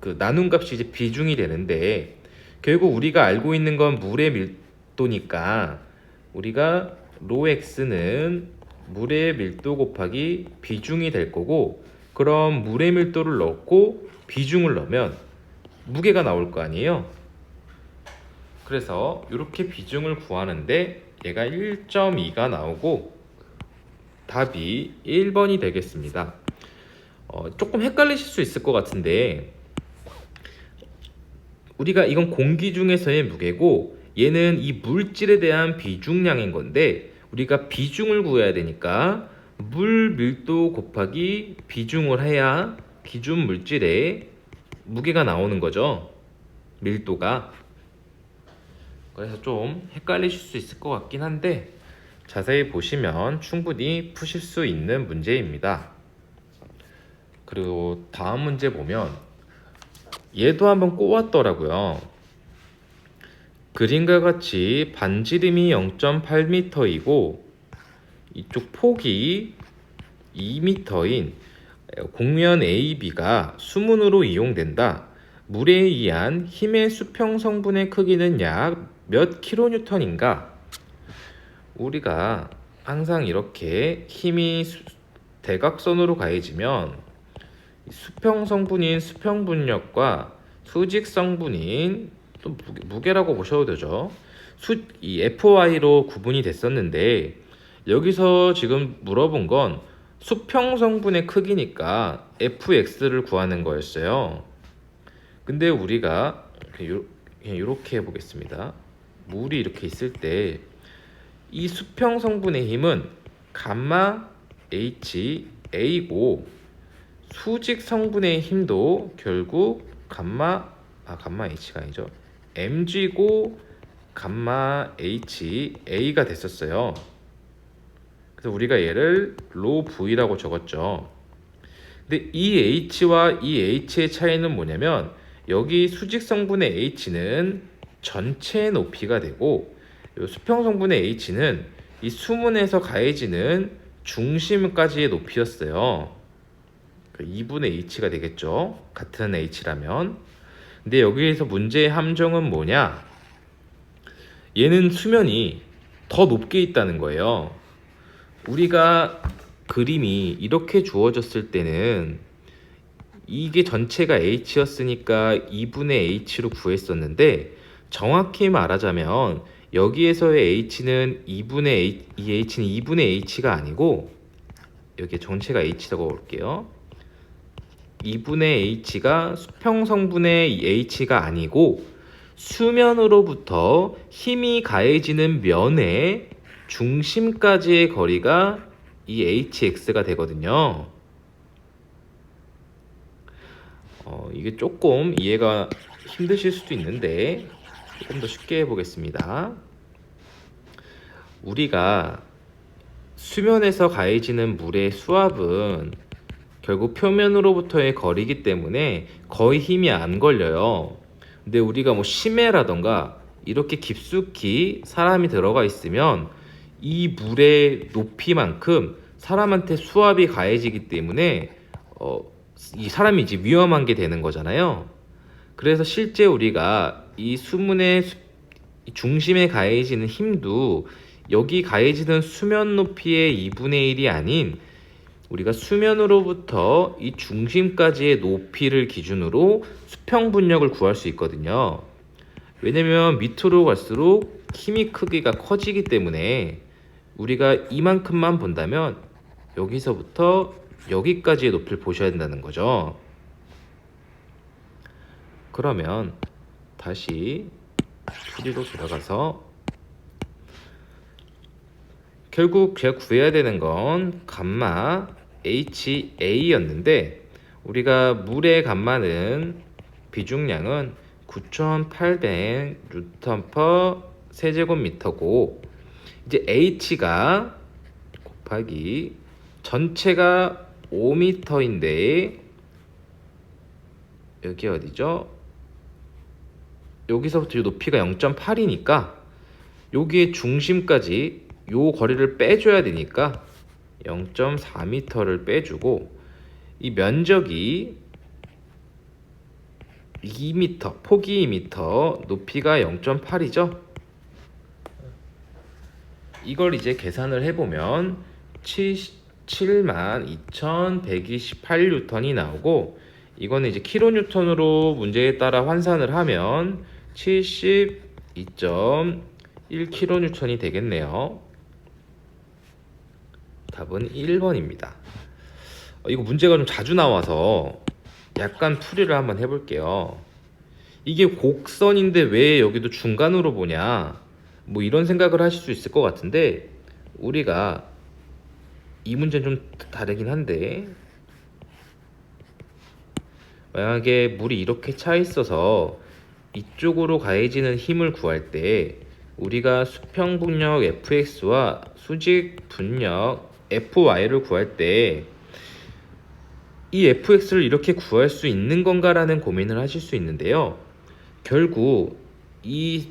그 나눈 값이 이제 비중이 되는데, 결국 우리가 알고 있는 건 물의 밀도니까 우리가 로 x는 물의 밀도 곱하기 비중이 될 거고, 그럼 물의 밀도를 넣고 비중을 넣으면 무게가 나올 거 아니에요. 그래서 이렇게 비중을 구하는데 얘가 1.2가 나오고 답이 1번이 되겠습니다. 조금 헷갈리실 수 있을 것 같은데, 우리가 이건 공기 중에서의 무게고 얘는 이 물질에 대한 비중량인 건데, 우리가 비중을 구해야 되니까 물 밀도 곱하기 비중을 해야 기준 물질의 무게가 나오는 거죠. 밀도가. 그래서 좀 헷갈리실 수 있을 것 같긴 한데 자세히 보시면 충분히 푸실 수 있는 문제입니다. 그리고 다음 문제 보면 얘도 한번 꼬았더라고요. 그림과 같이 반지름이 0.8m이고 이쪽 폭이 2m인 곡면 AB가 수문으로 이용된다. 물에 의한 힘의 수평 성분의 크기는 약 몇 킬로뉴턴인가? 우리가 항상 이렇게 힘이 대각선으로 가해지면 수평 성분인 수평 분력과 수직 성분인 또 무게라고 보셔도 되죠. 이 FY로 구분이 됐었는데, 여기서 지금 물어본 건 수평 성분의 크기니까 fx를 구하는 거였어요. 근데 우리가 그냥 이렇게 해보겠습니다. 물이 이렇게 있을 때 이 수평 성분의 힘은 감마 HA고 수직 성분의 힘도 결국 감마 H가 아니죠. mg고 감마 HA가 됐었어요. 그래서 우리가 얘를 로 V라고 적었죠. 근데 이 H와 이 H의 차이는 뭐냐면, 여기 수직 성분의 H는 전체 높이가 되고 이 수평 성분의 H는 이 수문에서 가해지는 중심까지의 높이였어요. 2분의 H가 되겠죠. 같은 H라면. 근데 여기에서 문제의 함정은 뭐냐? 얘는 수면이 더 높게 있다는 거예요. 우리가 그림이 이렇게 주어졌을 때는 이게 전체가 H였으니까 2분의 H로 구했었는데, 정확히 말하자면 여기에서의 H는 2분의 이 H는 2분의 H가 아니고, 여기 전체가 H라고 볼게요. 2분의 H가 수평 성분의 H가 아니고 수면으로부터 힘이 가해지는 면의 중심까지의 거리가 이 HX가 되거든요. 이게 조금 이해가 힘드실 수도 있는데 조금 더 쉽게 해보겠습니다. 우리가 수면에서 가해지는 물의 수압은 결국 표면으로부터의 거리이기 때문에 거의 힘이 안 걸려요. 근데 우리가 뭐 심해라던가 이렇게 깊숙이 사람이 들어가 있으면 이 물의 높이만큼 사람한테 수압이 가해지기 때문에 이 사람이 이제 위험한 게 되는 거잖아요. 그래서 실제 우리가 이 수문의 중심에 가해지는 힘도 여기 가해지는 수면 높이의 2분의 1이 아닌 우리가 수면으로부터 이 중심까지의 높이를 기준으로 수평 분력을 구할 수 있거든요. 왜냐면 밑으로 갈수록 힘이 크기가 커지기 때문에 우리가 이만큼만 본다면 여기서부터 여기까지의 높이를 보셔야 된다는 거죠. 그러면 다시 풀이로 들어가서 결국 제가 구해야 되는 건 감마 HA였는데 우리가 물의 감마는 비중량은 9,800 뉴턴 퍼 세제곱미터고 이제 H가 곱하기 전체가 5m인데 여기 어디죠? 여기서부터 이 높이가 0.8이니까 여기에 중심까지 요 거리를 빼줘야 되니까 0.4m를 빼주고 이 면적이 2m, 폭이 2m, 높이가 0.8이죠. 이걸 이제 계산을 해보면 72,128N이 나오고 이거는 이제 킬로뉴턴으로 문제에 따라 환산을 하면 72.1kN이 되겠네요. 답은 1번입니다. 이거 문제가 좀 자주 나와서 약간 풀이를 한번 해볼게요. 이게 곡선인데 왜 여기도 중간으로 보냐, 뭐 이런 생각을 하실 수 있을 것 같은데 우리가 이 문제는 좀 다르긴 한데 만약에 물이 이렇게 차 있어서 이쪽으로 가해지는 힘을 구할 때 우리가 수평 분력 Fx와 수직 분력 Fy를 구할 때 이 Fx를 이렇게 구할 수 있는 건가라는 고민을 하실 수 있는데요. 결국 이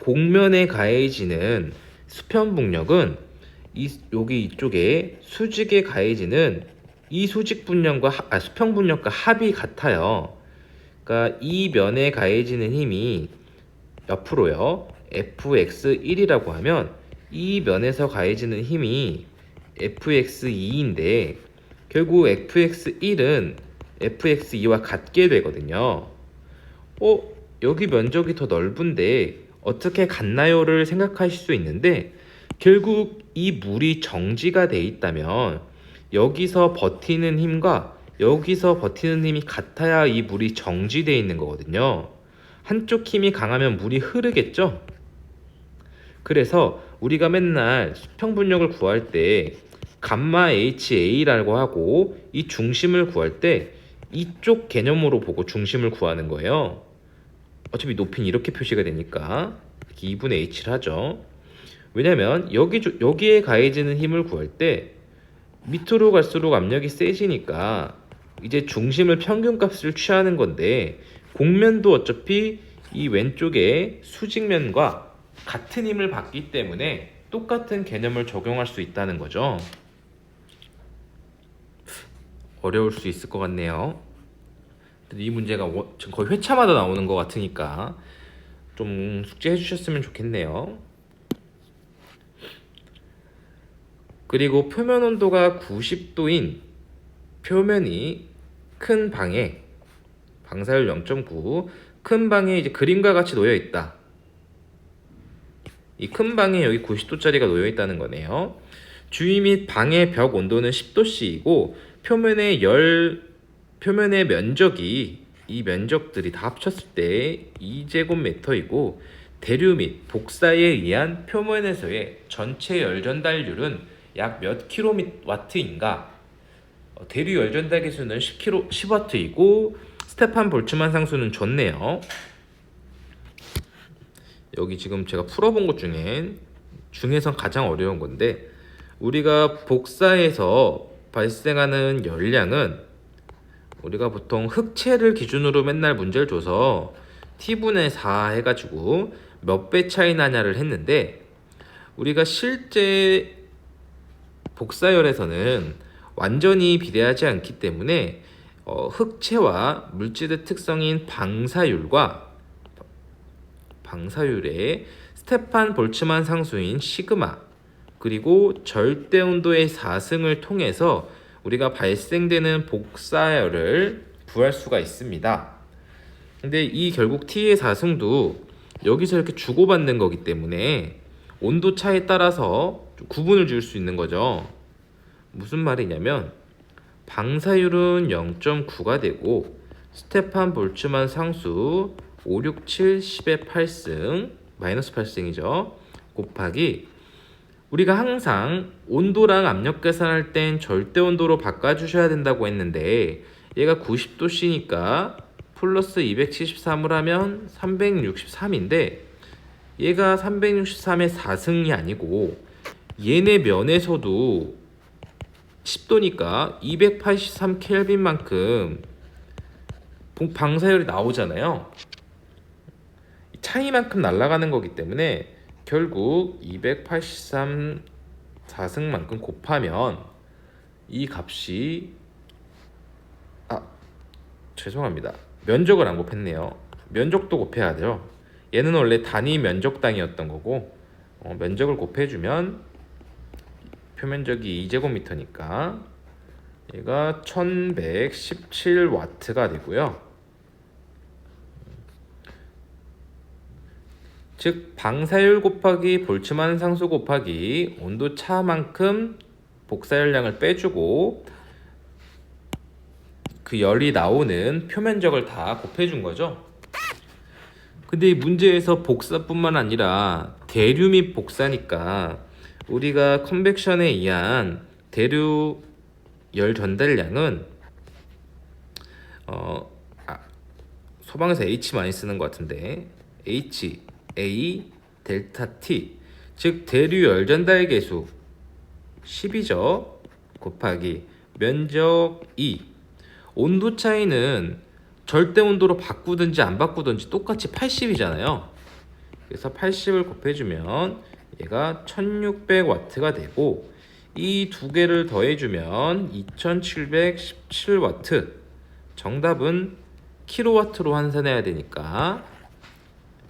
곡면에 가해지는 수평 분력은 여기 이쪽에 수직에 가해지는 이 수직 분력과 수평 분력과 합이 같아요. 그러니까 이 면에 가해지는 힘이 옆으로요. fx1이라고 하면 이 면에서 가해지는 힘이 fx2인데 결국 fx1은 fx2와 같게 되거든요. 여기 면적이 더 넓은데 어떻게 같나요를 생각하실 수 있는데 결국 이 물이 정지가 돼 있다면 여기서 버티는 힘과 여기서 버티는 힘이 같아야 이 물이 정지되어 있는 거거든요. 한쪽 힘이 강하면 물이 흐르겠죠? 그래서 우리가 맨날 수평 분력을 구할 때 감마 HA라고 하고 이 중심을 구할 때 이쪽 개념으로 보고 중심을 구하는 거예요. 어차피 높이는 이렇게 표시가 되니까 2분의 H를 하죠. 왜냐면 여기에 가해지는 힘을 구할 때 밑으로 갈수록 압력이 세지니까 이제 중심을 평균값을 취하는 건데 곡면도 어차피 이 왼쪽에 수직면과 같은 힘을 받기 때문에 똑같은 개념을 적용할 수 있다는 거죠. 어려울 수 있을 것 같네요. 이 문제가 지금 거의 회차마다 나오는 것 같으니까 좀 숙제해 주셨으면 좋겠네요. 그리고 표면 온도가 90도인 표면이 큰 방에 방사율 0.9 큰 방에 이제 그림과 같이 놓여 있다. 이 큰 방에 여기 90도짜리가 놓여 있다는 거네요. 주위 및 방의 벽 온도는 10도씨이고 표면의 면적이 이 면적들이 다 합쳤을 때 2제곱미터이고 대류 및 복사에 의한 표면에서의 전체 열 전달률은 약 몇 킬로와트인가? 대류 열 전달 계수는 10W이고 스테판 볼츠만 상수는 좋네요. 여기 지금 제가 풀어본 것 중에선 가장 어려운 건데 우리가 복사에서 발생하는 열량은 우리가 보통 흑채를 기준으로 맨날 문제를 줘서 T분의 4 해가지고 몇 배 차이 나냐를 했는데 우리가 실제 복사열에서는 완전히 비례하지 않기 때문에 흑채와 물질의 특성인 방사율의 스테판 볼츠만 상수인 시그마 그리고 절대 온도의 4승을 통해서 우리가 발생되는 복사열을 구할 수가 있습니다. 근데 이 결국 T의 4승도 여기서 이렇게 주고받는 거기 때문에 온도 차에 따라서 구분을 지을 수 있는 거죠. 무슨 말이냐면 방사율은 0.9가 되고 스테판 볼츠만 상수 5, 6, 7, 10의 8승 마이너스 8승이죠. 곱하기 우리가 항상 온도랑 압력 계산할 땐 절대 온도로 바꿔주셔야 된다고 했는데 얘가 90도씨니까 플러스 273을 하면 363인데 얘가 363의 4승이 아니고 얘네 면에서도 10도니까 283 켈빈만큼 방사열이 나오잖아요. 차이만큼 날아가는 거기 때문에 결국 283 4승만큼 곱하면 이 값이 죄송합니다. 면적을 안 곱했네요. 면적도 곱해야 돼요. 얘는 원래 단위 면적당이었던 거고 면적을 곱해주면 표면적이 2제곱미터니까 얘가 1117W가 되고요. 즉 방사율 곱하기 볼츠만 상수 곱하기 온도 차만큼 복사열량을 빼주고 그 열이 나오는 표면적을 다 곱해준 거죠. 근데 이 문제에서 복사뿐만 아니라 대류 및 복사니까 우리가 컨벡션에 의한 대류 열 전달량은 소방에서 H 많이 쓰는 것 같은데 H, A, 델타 T 즉 대류 열 전달 계수 10이죠. 곱하기 면적 2 온도 차이는 절대 온도로 바꾸든지 안 바꾸든지 똑같이 80이잖아요. 그래서 80을 곱해주면 얘가 1600W가 되고 이 두 개를 더해주면 2717W. 정답은 킬로와트로 환산해야 되니까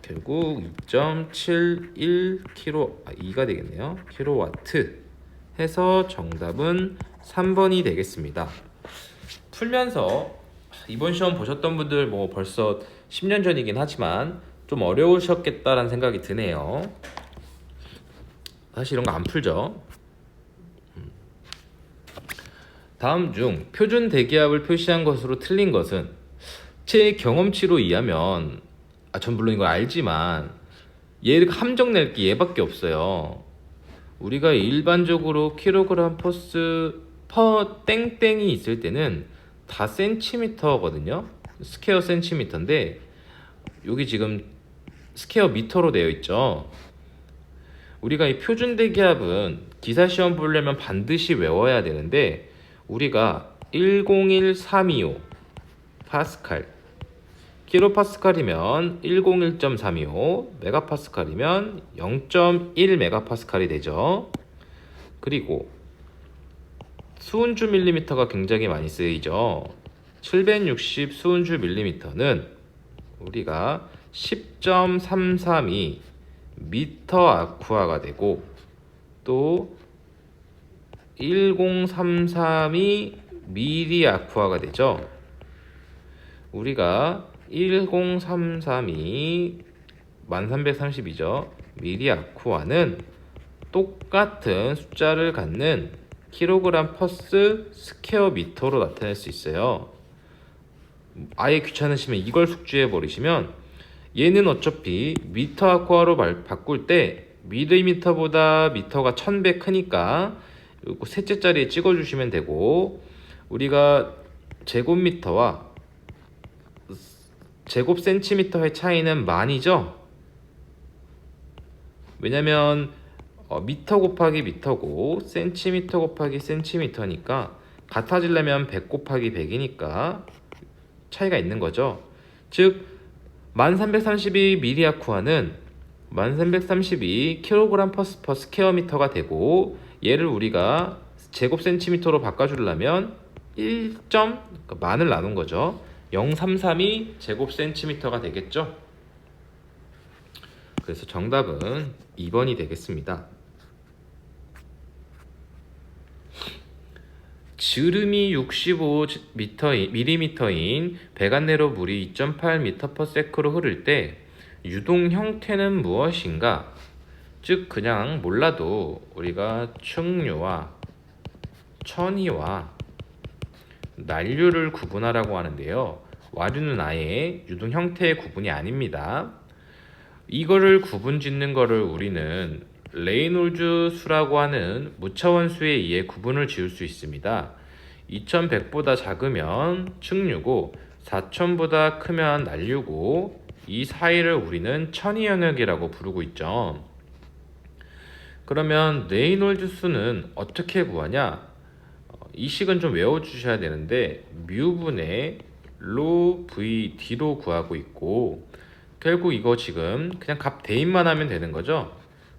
결국 2.71 2가 되겠네요. 킬로와트 해서 정답은 3번이 되겠습니다. 풀면서 이번 시험 보셨던 분들 뭐 벌써 10년 전이긴 하지만 좀 어려우셨겠다라는 생각이 드네요. 사실 이런 거 안 풀죠. 다음 중 표준 대기압을 표시한 것으로 틀린 것은 제 경험치로 의하면 전 물론 이걸 알지만 얘를 함정 낼 게 얘밖에 없어요. 우리가 일반적으로 킬로그램 퍼 땡땡이 있을 때는 다 센티미터거든요. 스퀘어 센티미터인데 여기 지금 스퀘어 미터로 되어 있죠. 우리가 이 표준 대기압은 기사 시험 보려면 반드시 외워야 되는데 우리가 101325 파스칼 킬로파스칼이면 101.325 메가파스칼이면 0.1 메가파스칼이 되죠. 그리고 수은주 밀리미터가 굉장히 많이 쓰이죠. 760 수은주 밀리미터는 우리가 10.332 미터 아쿠아가 되고 또 10332 미리 아쿠아가 되죠. 우리가 10332 1332죠. 미리 아쿠아는 똑같은 숫자를 갖는 킬로그램 퍼스 스퀘어 미터로 나타낼 수 있어요. 아예 귀찮으시면 이걸 숙지해 버리시면 얘는 어차피 미터 아쿠아로 바꿀 때 밀리미터보다 미터가 1000배 크니까 요거 셋째 자리에 찍어 주시면 되고 우리가 제곱미터와 제곱 센티미터의 차이는 만이죠. 왜냐면 미터 곱하기 미터고 센티미터 곱하기 센티미터니까 같아지려면 100 곱하기 100이니까 차이가 있는 거죠. 즉 1332 미리 아쿠아는 1332 킬로그램 퍼 스퀘어 미터가 되고 얘를 우리가 제곱 센티미터로 바꿔주려면 1. 만을 나눈 거죠. 0.332 제곱 센티미터가 되겠죠. 그래서 정답은 2번이 되겠습니다. 지름이 65mm인 배관내로 물이 2.8m/s로 흐를 때 유동 형태는 무엇인가? 즉 그냥 몰라도 우리가 충류와 천이와 난류를 구분하라고 하는데요. 와류는 아예 유동 형태의 구분이 아닙니다. 이거를 구분 짓는 거를 우리는 레이놀즈 수라고 하는 무차원 수에 의해 구분을 지을 수 있습니다. 2100보다 작으면 측류고 4000보다 크면 난류고 이 사이를 우리는 천이 영역이라고 부르고 있죠. 그러면 레이놀즈 수는 어떻게 구하냐? 이 식은 좀 외워주셔야 되는데 뮤분의 로 VD로 구하고 있고 결국 이거 지금 그냥 값 대입만 하면 되는 거죠.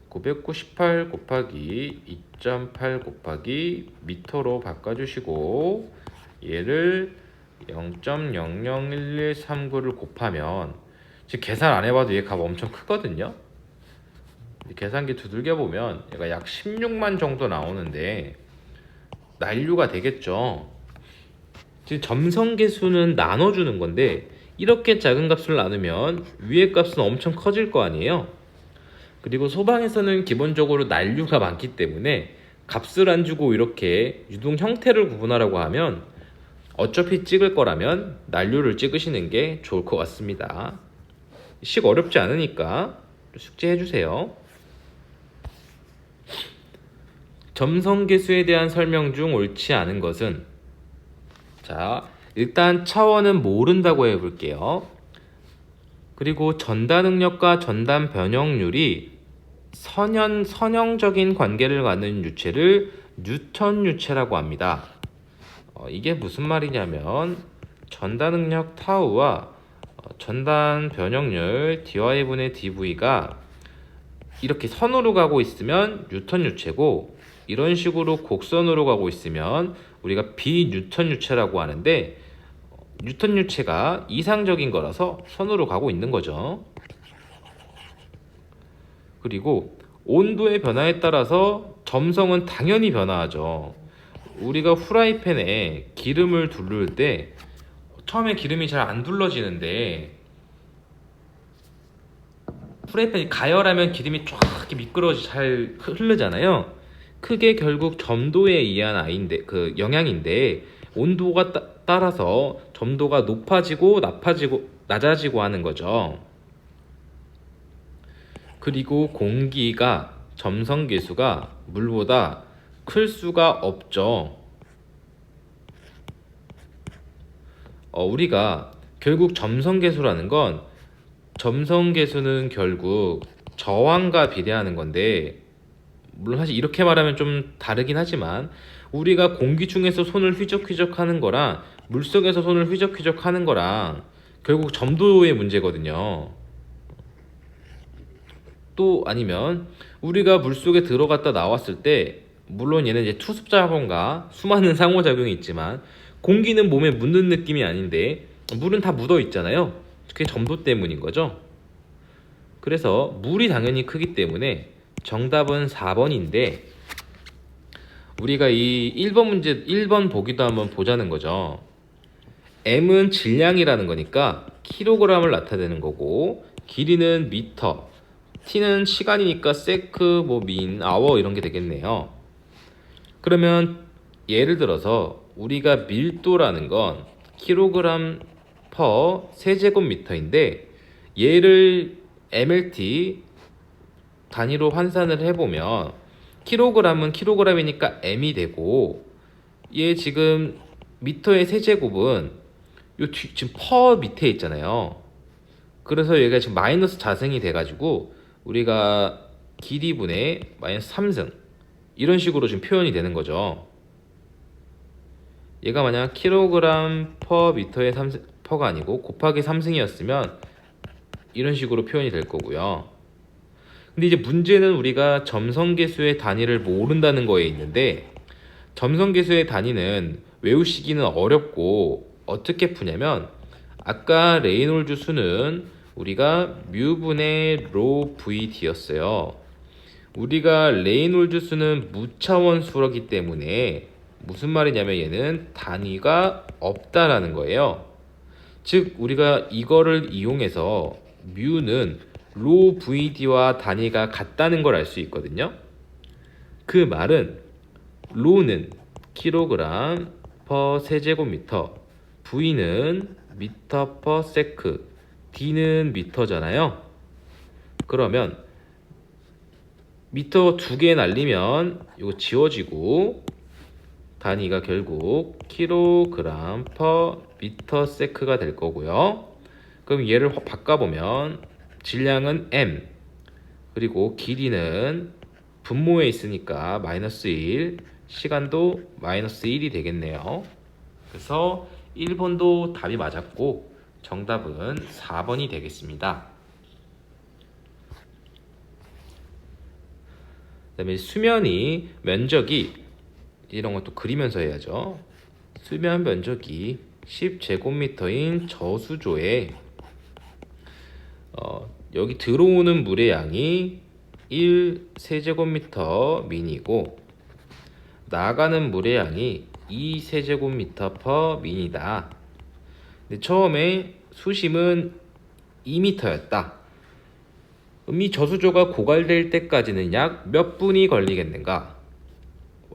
998 곱하기 2.8 곱하기 미터로 바꿔주시고 얘를 0.001139를 곱하면 지금 계산 안 해봐도 얘 값 엄청 크거든요. 계산기 두들겨 보면 얘가 약 16만 정도 나오는데 난류가 되겠죠. 지금 점성계수는 나눠주는 건데 이렇게 작은 값을 나누면 위의 값은 엄청 커질 거 아니에요. 그리고 소방에서는 기본적으로 난류가 많기 때문에 값을 안 주고 이렇게 유동 형태를 구분하라고 하면 어차피 찍을 거라면 난류를 찍으시는 게 좋을 것 같습니다. 식 어렵지 않으니까 숙제해 주세요. 점성계수에 대한 설명 중 옳지 않은 것은, 자, 일단 차원은 모른다고 해볼게요. 그리고 전다 능력과 전단 변형률이 선형적인 관계를 갖는 유체를 뉴턴 유체라고 합니다. 이게 무슨 말이냐면 전다 능력 타우와 전단 변형률 dy분의 dv가 이렇게 선으로 가고 있으면 뉴턴 유체고 이런 식으로 곡선으로 가고 있으면 우리가 비뉴턴 유체라고 하는데 뉴턴 유체가 이상적인 거라서 선으로 가고 있는 거죠. 그리고 온도의 변화에 따라서 점성은 당연히 변화하죠. 우리가 후라이팬에 기름을 두를 때 처음에 기름이 잘 안 둘러지는데 후라이팬이 가열하면 기름이 쫙 이렇게 미끄러져 잘 흐르잖아요. 그게 결국 점도에 의한 영향인데 온도가 따라서 점도가 높아지고 낮아지고 하는 거죠. 그리고 공기가 점성계수가 물보다 클 수가 없죠. 우리가 결국 점성계수라는 건 점성계수는 결국 저항과 비례하는 건데 물론 사실 이렇게 말하면 좀 다르긴 하지만 우리가 공기 중에서 손을 휘적휘적 하는 거랑 물속에서 손을 휘적휘적 하는 거랑 결국 점도의 문제거든요. 또 아니면 우리가 물속에 들어갔다 나왔을 때 물론 얘는 이제 투습 작용과 수많은 상호작용이 있지만 공기는 몸에 묻는 느낌이 아닌데 물은 다 묻어 있잖아요. 그게 점도 때문인 거죠. 그래서 물이 당연히 크기 때문에 정답은 4번인데 우리가 이 1번 보기도 한번 보자는 거죠. M은 질량이라는 거니까 킬로그램을 나타내는 거고 길이는 미터, T는 시간이니까 세크, 민, 아워 이런 게 되겠네요. 그러면 예를 들어서 우리가 밀도라는 건 킬로그램 퍼 세제곱미터인데 얘를 mlt 단위로 환산을 해보면 킬로그램은 킬로그램이니까 m이 되고 얘 지금 미터의 세제곱은 지금 퍼 밑에 있잖아요. 그래서 얘가 지금 마이너스 자승이 돼가지고 우리가 길이분의 마이너스 3승 이런 식으로 지금 표현이 되는 거죠. 얘가 만약 킬로그램 퍼 미터의 3승, 퍼가 아니고 곱하기 3승이었으면 이런 식으로 표현이 될 거고요. 근데 이제 문제는 우리가 점성계수의 단위를 모른다는 거에 있는데 점성계수의 단위는 외우시기는 어렵고 어떻게 푸냐면 아까 레이놀즈 수는 우리가 뮤분의 로 VD였어요. 우리가 레이놀즈 수는 무차원 수이기 때문에 무슨 말이냐면 얘는 단위가 없다라는 거예요. 즉 우리가 이거를 이용해서 뮤는 로 VD와 단위가 같다는 걸 알 수 있거든요. 그 말은 로는 킬로그램 퍼 세제곱미터, V는 미터 퍼 세크, D는 미터잖아요. 그러면 미터 2개 날리면 이거 지워지고 단위가 결국 킬로그램 퍼 미터 세크가 될 거고요. 그럼 얘를 바꿔보면 질량은 m, 그리고 길이는 분모에 있으니까 마이너스 1, 시간도 마이너스 1이 되겠네요. 그래서 1번도 답이 맞았고 정답은 4번이 되겠습니다. 그 다음에 수면이 면적이 이런 것도 그리면서 해야죠. 수면 면적이 10제곱미터인 저수조에 여기 들어오는 물의 양이 1세제곱미터 민이고 나가는 물의 양이 2세제곱미터 퍼 민이다. 근데 처음에 수심은 2m였다. 그럼 이 저수조가 고갈될 때까지는 약 몇 분이 걸리겠는가?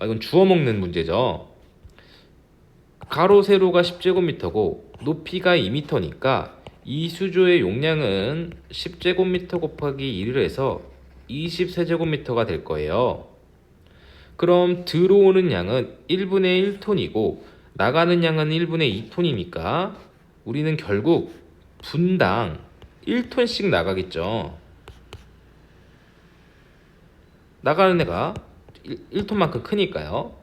이건 주워 먹는 문제죠. 가로 세로가 10제곱미터고 높이가 2m니까 이 수조의 용량은 10제곱미터 곱하기 1을 해서 20세제곱미터가 될 거예요. 그럼 들어오는 양은 1분의 1톤이고 나가는 양은 1분의 2톤이니까 우리는 결국 분당 1톤씩 나가겠죠. 나가는 애가 1톤만큼 크니까요.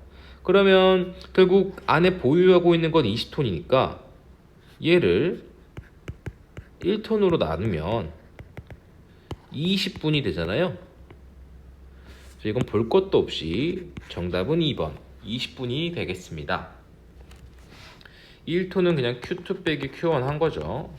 그러면 결국 안에 보유하고 있는 건 20톤이니까 얘를 1톤으로 나누면 20분이 되잖아요. 그래서 이건 볼 것도 없이 정답은 2번 20분이 되겠습니다. 1톤은 그냥 Q2 빼기 Q1 한 거죠.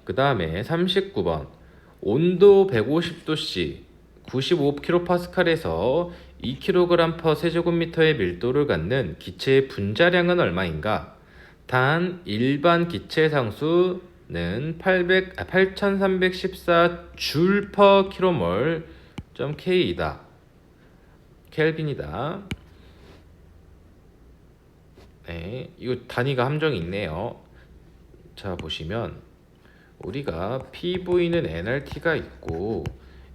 그 다음에 39번 온도 150도씨 95kPa에서 2kg per 세제곱미터의 밀도를 갖는 기체의 분자량은 얼마인가? 단 일반 기체 상수는 8314 per kmol K이다. 켈빈이다. 네, 이거 단위가 함정이 있네요. 자, 보시면 우리가 PV는 nRT가 있고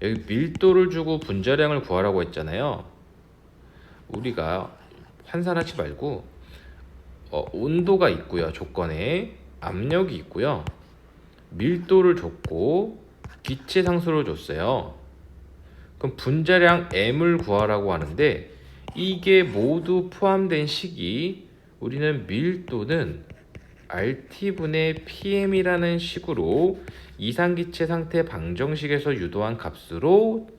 여기 밀도를 주고 분자량을 구하라고 했잖아요. 우리가 환산하지 말고 온도가 있고요. 조건에 압력이 있고요. 밀도를 줬고 기체 상수를 줬어요. 그럼 분자량 M을 구하라고 하는데 이게 모두 포함된 식이 우리는 밀도는 RT분의 PM이라는 식으로 이상기체 상태 방정식에서 유도한 값으로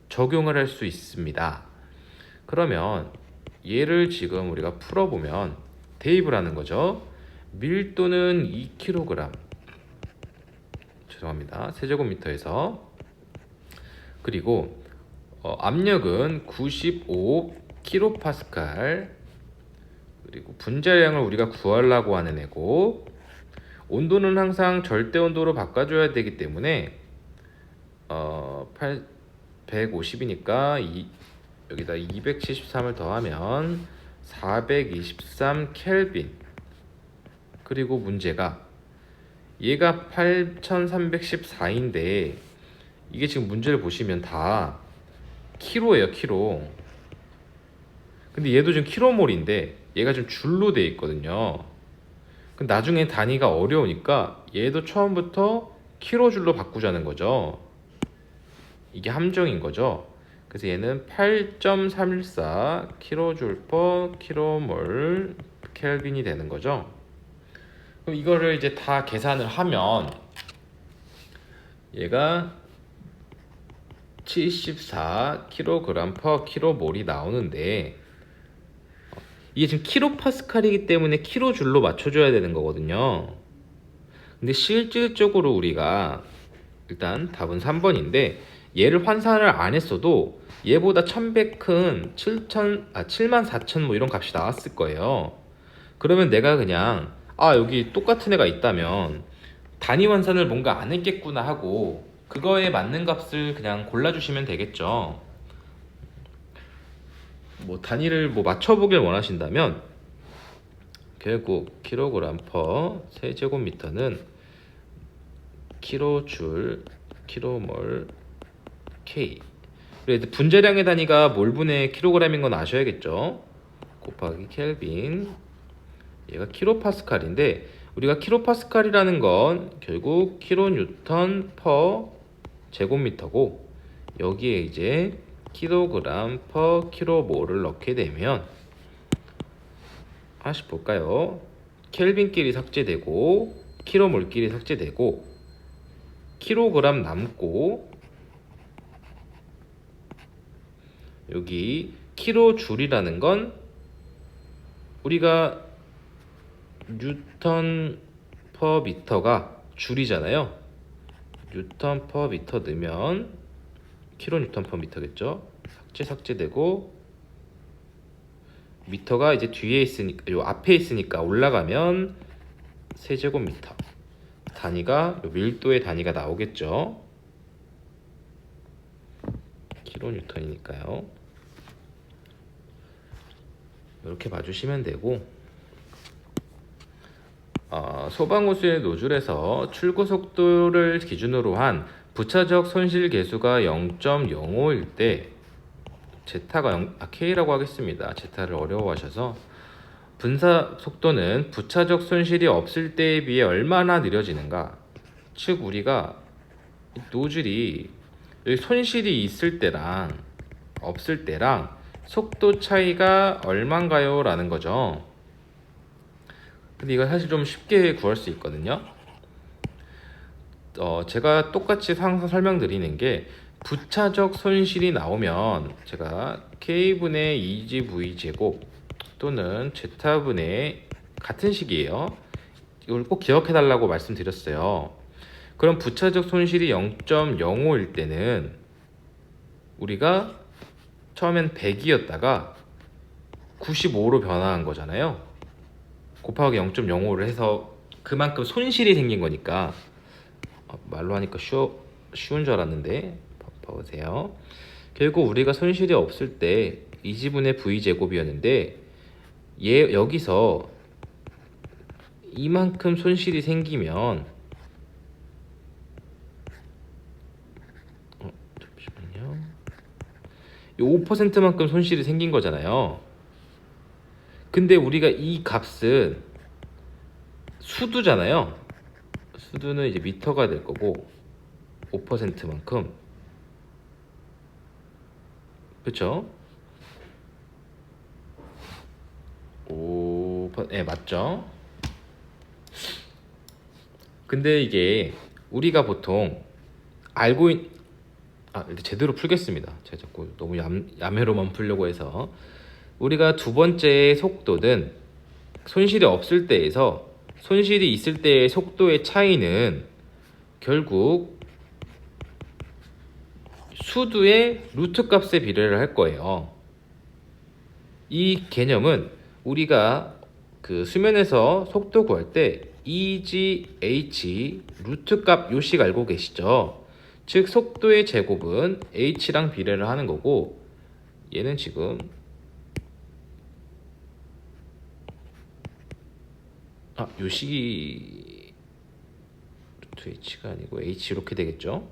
적용을 할 수 있습니다. 그러면 얘를 지금 우리가 풀어보면 대입을 하는 거죠. 밀도는 2kg, 죄송합니다. 세제곱미터에서, 그리고 압력은 95kPa, 그리고 분자량을 우리가 구하려고 하는 애고 온도는 항상 절대 온도로 바꿔줘야 되기 때문에 150이니까 여기다 273을 더하면 423 켈빈. 그리고 문제가 얘가 8314인데 이게 지금 문제를 보시면 다 키로예요, 키로. 근데 얘도 지금 킬로몰인데 얘가 좀 줄로 돼 있거든요. 그럼 나중에 단위가 어려우니까 얘도 처음부터 킬로줄로 바꾸자는 거죠. 이게 함정인 거죠. 그래서 얘는 8.314 킬로줄 퍼 킬로몰 켈빈이 되는 거죠. 그럼 이거를 이제 다 계산을 하면 얘가 74kg per 킬로몰이 나오는데 이게 지금 킬로파스칼이기 때문에 킬로줄로 맞춰줘야 되는 거거든요. 근데 실질적으로 우리가 일단 답은 3번인데 얘를 환산을 안 했어도 얘보다 1100 큰 74,000 뭐 이런 값이 나왔을 거예요. 그러면 내가 그냥 여기 똑같은 애가 있다면 단위 환산을 뭔가 안 했겠구나 하고 그거에 맞는 값을 그냥 골라주시면 되겠죠. 뭐 단위를 뭐 맞춰보길 원하신다면 결국 킬로그램 퍼 세제곱미터는 킬로줄 킬로몰 K. 그래서 분자량의 단위가 몰분의 킬로그램인 건 아셔야겠죠. 곱하기 켈빈. 얘가 킬로파스칼인데 우리가 킬로파스칼이라는 건 결국 킬로뉴턴 퍼 제곱미터고 여기에 이제 킬로그램 퍼 킬로몰을 넣게 되면 하나씩 볼까요? 켈빈끼리 삭제되고 킬로몰끼리 삭제되고 킬로그램 남고 여기 킬로줄이라는 건 우리가 뉴턴 퍼 미터가 줄이잖아요. 뉴턴 퍼 미터 넣으면 킬로 뉴턴 퍼 미터겠죠. 삭제되고 미터가 이제 뒤에 있으니까 요 앞에 있으니까 올라가면 세제곱미터. 단위가 요 밀도의 단위가 나오겠죠. 킬로 뉴턴이니까요. 이렇게 봐주시면 되고 소방호수의 노즐에서 출구 속도를 기준으로 한 부차적 손실 계수가 0.05일 때 제타가 K라고 하겠습니다. 제타를 어려워하셔서 분사 속도는 부차적 손실이 없을 때에 비해 얼마나 느려지는가. 즉 우리가 노즐이 여기 손실이 있을 때랑 없을 때랑 속도 차이가 얼마인가요? 라는 거죠. 근데 이거 사실 좀 쉽게 구할 수 있거든요. 제가 똑같이 항상 설명드리는 게 부차적 손실이 나오면 제가 K분의 2GV 제곱 또는 Z분의 같은 식이에요. 이걸 꼭 기억해 달라고 말씀드렸어요. 그럼 부차적 손실이 0.05일 때는 우리가 처음엔 100이었다가 95로 변화한 거잖아요. 곱하기 0.05를 해서 그만큼 손실이 생긴 거니까 말로 하니까 쉬운 줄 알았는데 봐보세요. 결국 우리가 손실이 없을 때 2지분의 V제곱이었는데 여기서 이만큼 손실이 생기면 잠시만요. 5%만큼 손실이 생긴 거잖아요. 근데 우리가 이 값은 수두잖아요. 수두는 이제 미터가 될 거고 5%만큼 그렇죠? 네, 맞죠? 근데 이게 우리가 보통 일단 제대로 풀겠습니다. 제가 자꾸 너무 야매로만 풀려고 해서 우리가 두 번째 속도는 손실이 없을 때에서 손실이 있을 때의 속도의 차이는 결국 수두의 루트 값에 비례를 할 거예요. 이 개념은 우리가 그 수면에서 속도 구할 때 EGH 루트 값 요식 알고 계시죠? 즉 속도의 제곱은 h랑 비례를 하는 거고 얘는 지금 요식이 루트 h가 아니고 h 이렇게 되겠죠?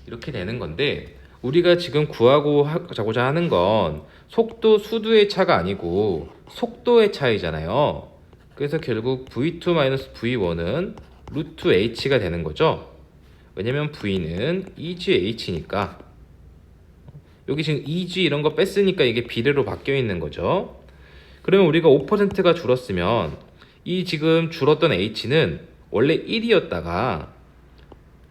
이렇게 되는 건데 우리가 지금 구하고자 하는 건 속도 수두의 차가 아니고 속도의 차이잖아요. 그래서 결국 V2-V1은 루트 h가 되는 거죠. 왜냐면 V는 EGH니까 여기 지금 EG 이런 거 뺐으니까 이게 비례로 바뀌어 있는 거죠. 그러면 우리가 5%가 줄었으면 이 지금 줄었던 H는 원래 1이었다가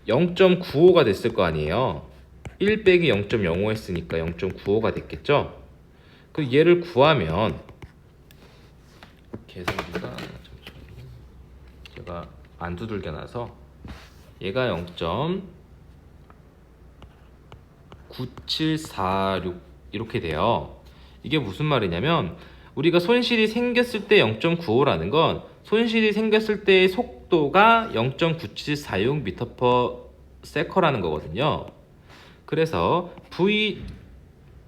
0.95가 됐을 거 아니에요. 1 빼기 0.05 했으니까 0.95가 됐겠죠. 그 얘를 구하면 계산기가 제가 안 두들겨 놔서 얘가 0.9746 이렇게 돼요. 이게 무슨 말이냐면 우리가 손실이 생겼을 때 0.95라는 건 손실이 생겼을 때의 속도가 0.9746m/s라는 거거든요. 그래서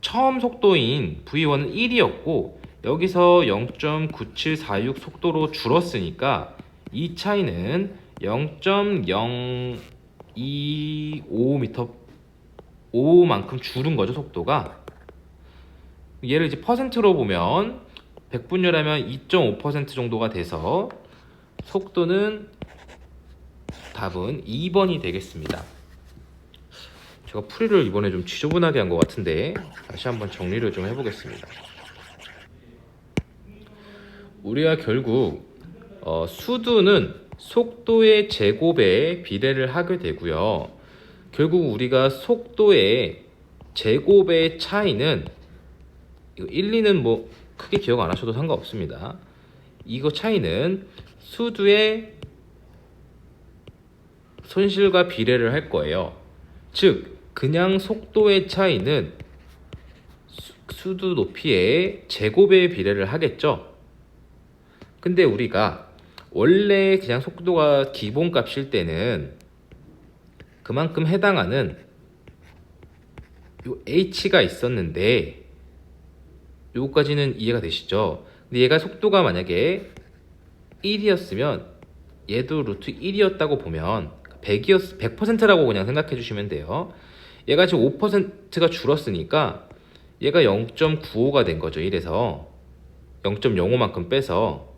처음 속도인 V1은 1이었고 여기서 0.9746 속도로 줄었으니까 이 차이는 0.0 255m 5만큼 줄은 거죠, 속도가. 얘를 이제 퍼센트로 보면 100분율하면 2.5% 정도가 돼서 속도는 답은 2번이 되겠습니다. 제가 풀이를 이번에 좀 지저분하게 한 것 같은데 다시 한번 정리를 좀 해보겠습니다. 우리가 결국 수두는 속도의 제곱에 비례를 하게 되고요. 결국 우리가 속도의 제곱의 차이는 이거 1, 2는 뭐 크게 기억 안 하셔도 상관없습니다. 이거 차이는 수두의 손실과 비례를 할 거예요. 즉 그냥 속도의 차이는 수두 높이의 제곱에 비례를 하겠죠. 근데 우리가 원래 그냥 속도가 기본값일 때는 그만큼 해당하는 요 h가 있었는데 요거까지는 이해가 되시죠? 근데 얘가 속도가 만약에 1이었으면 얘도 루트 1이었다고 보면 100%라고 그냥 생각해 주시면 돼요. 얘가 지금 5%가 줄었으니까 얘가 0.95가 된 거죠. 1에서 0.05만큼 빼서.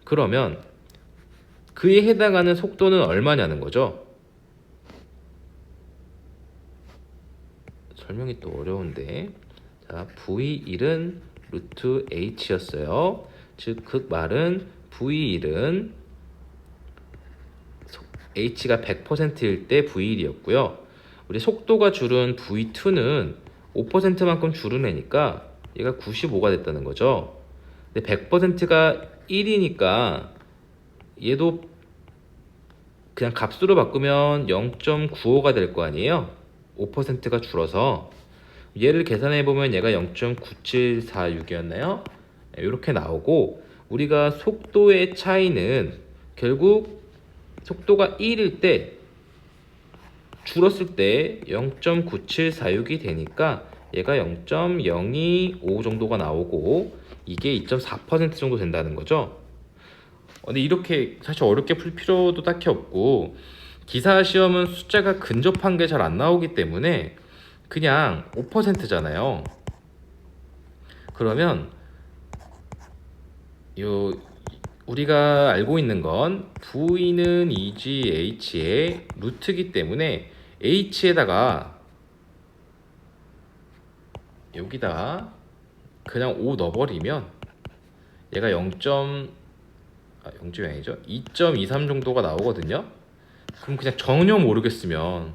그러면 그에 해당하는 속도는 얼마냐는 거죠. 설명이 또 어려운데, 자, V1은 루트 H였어요. 즉 그 말은 V1은 H가 100%일 때 V1이었고요. 우리 속도가 줄은 V2는 5%만큼 줄은 애니까 얘가 95가 됐다는 거죠. 근데 100%가 1이니까 얘도 그냥 값수로 바꾸면 0.95가 될 거 아니에요. 5%가 줄어서 얘를 계산해 보면 얘가 0.9746이었나요? 이렇게 나오고, 우리가 속도의 차이는 결국 속도가 1일 때 줄었을 때 0.9746이 되니까 얘가 0.025 정도가 나오고 이게 2.4% 정도 된다는 거죠. 근데 이렇게 사실 어렵게 풀 필요도 딱히 없고, 기사 시험은 숫자가 근접한 게 잘 안 나오기 때문에 그냥 5%잖아요. 그러면 우리가 알고 있는 건 V는 2GH의 루트이기 때문에 H에다가 여기다 그냥 5 넣어버리면 얘가 0.0이 아니죠, 2.23 정도가 나오거든요. 그럼 그냥 전혀 모르겠으면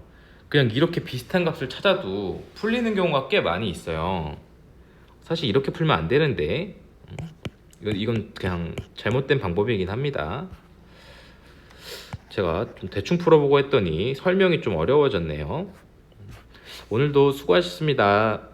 그냥 이렇게 비슷한 값을 찾아도 풀리는 경우가 꽤 많이 있어요. 사실 이렇게 풀면 안 되는데 이건 그냥 잘못된 방법이긴 합니다. 제가 좀 대충 풀어보고 했더니 설명이 좀 어려워졌네요. 오늘도 수고하셨습니다.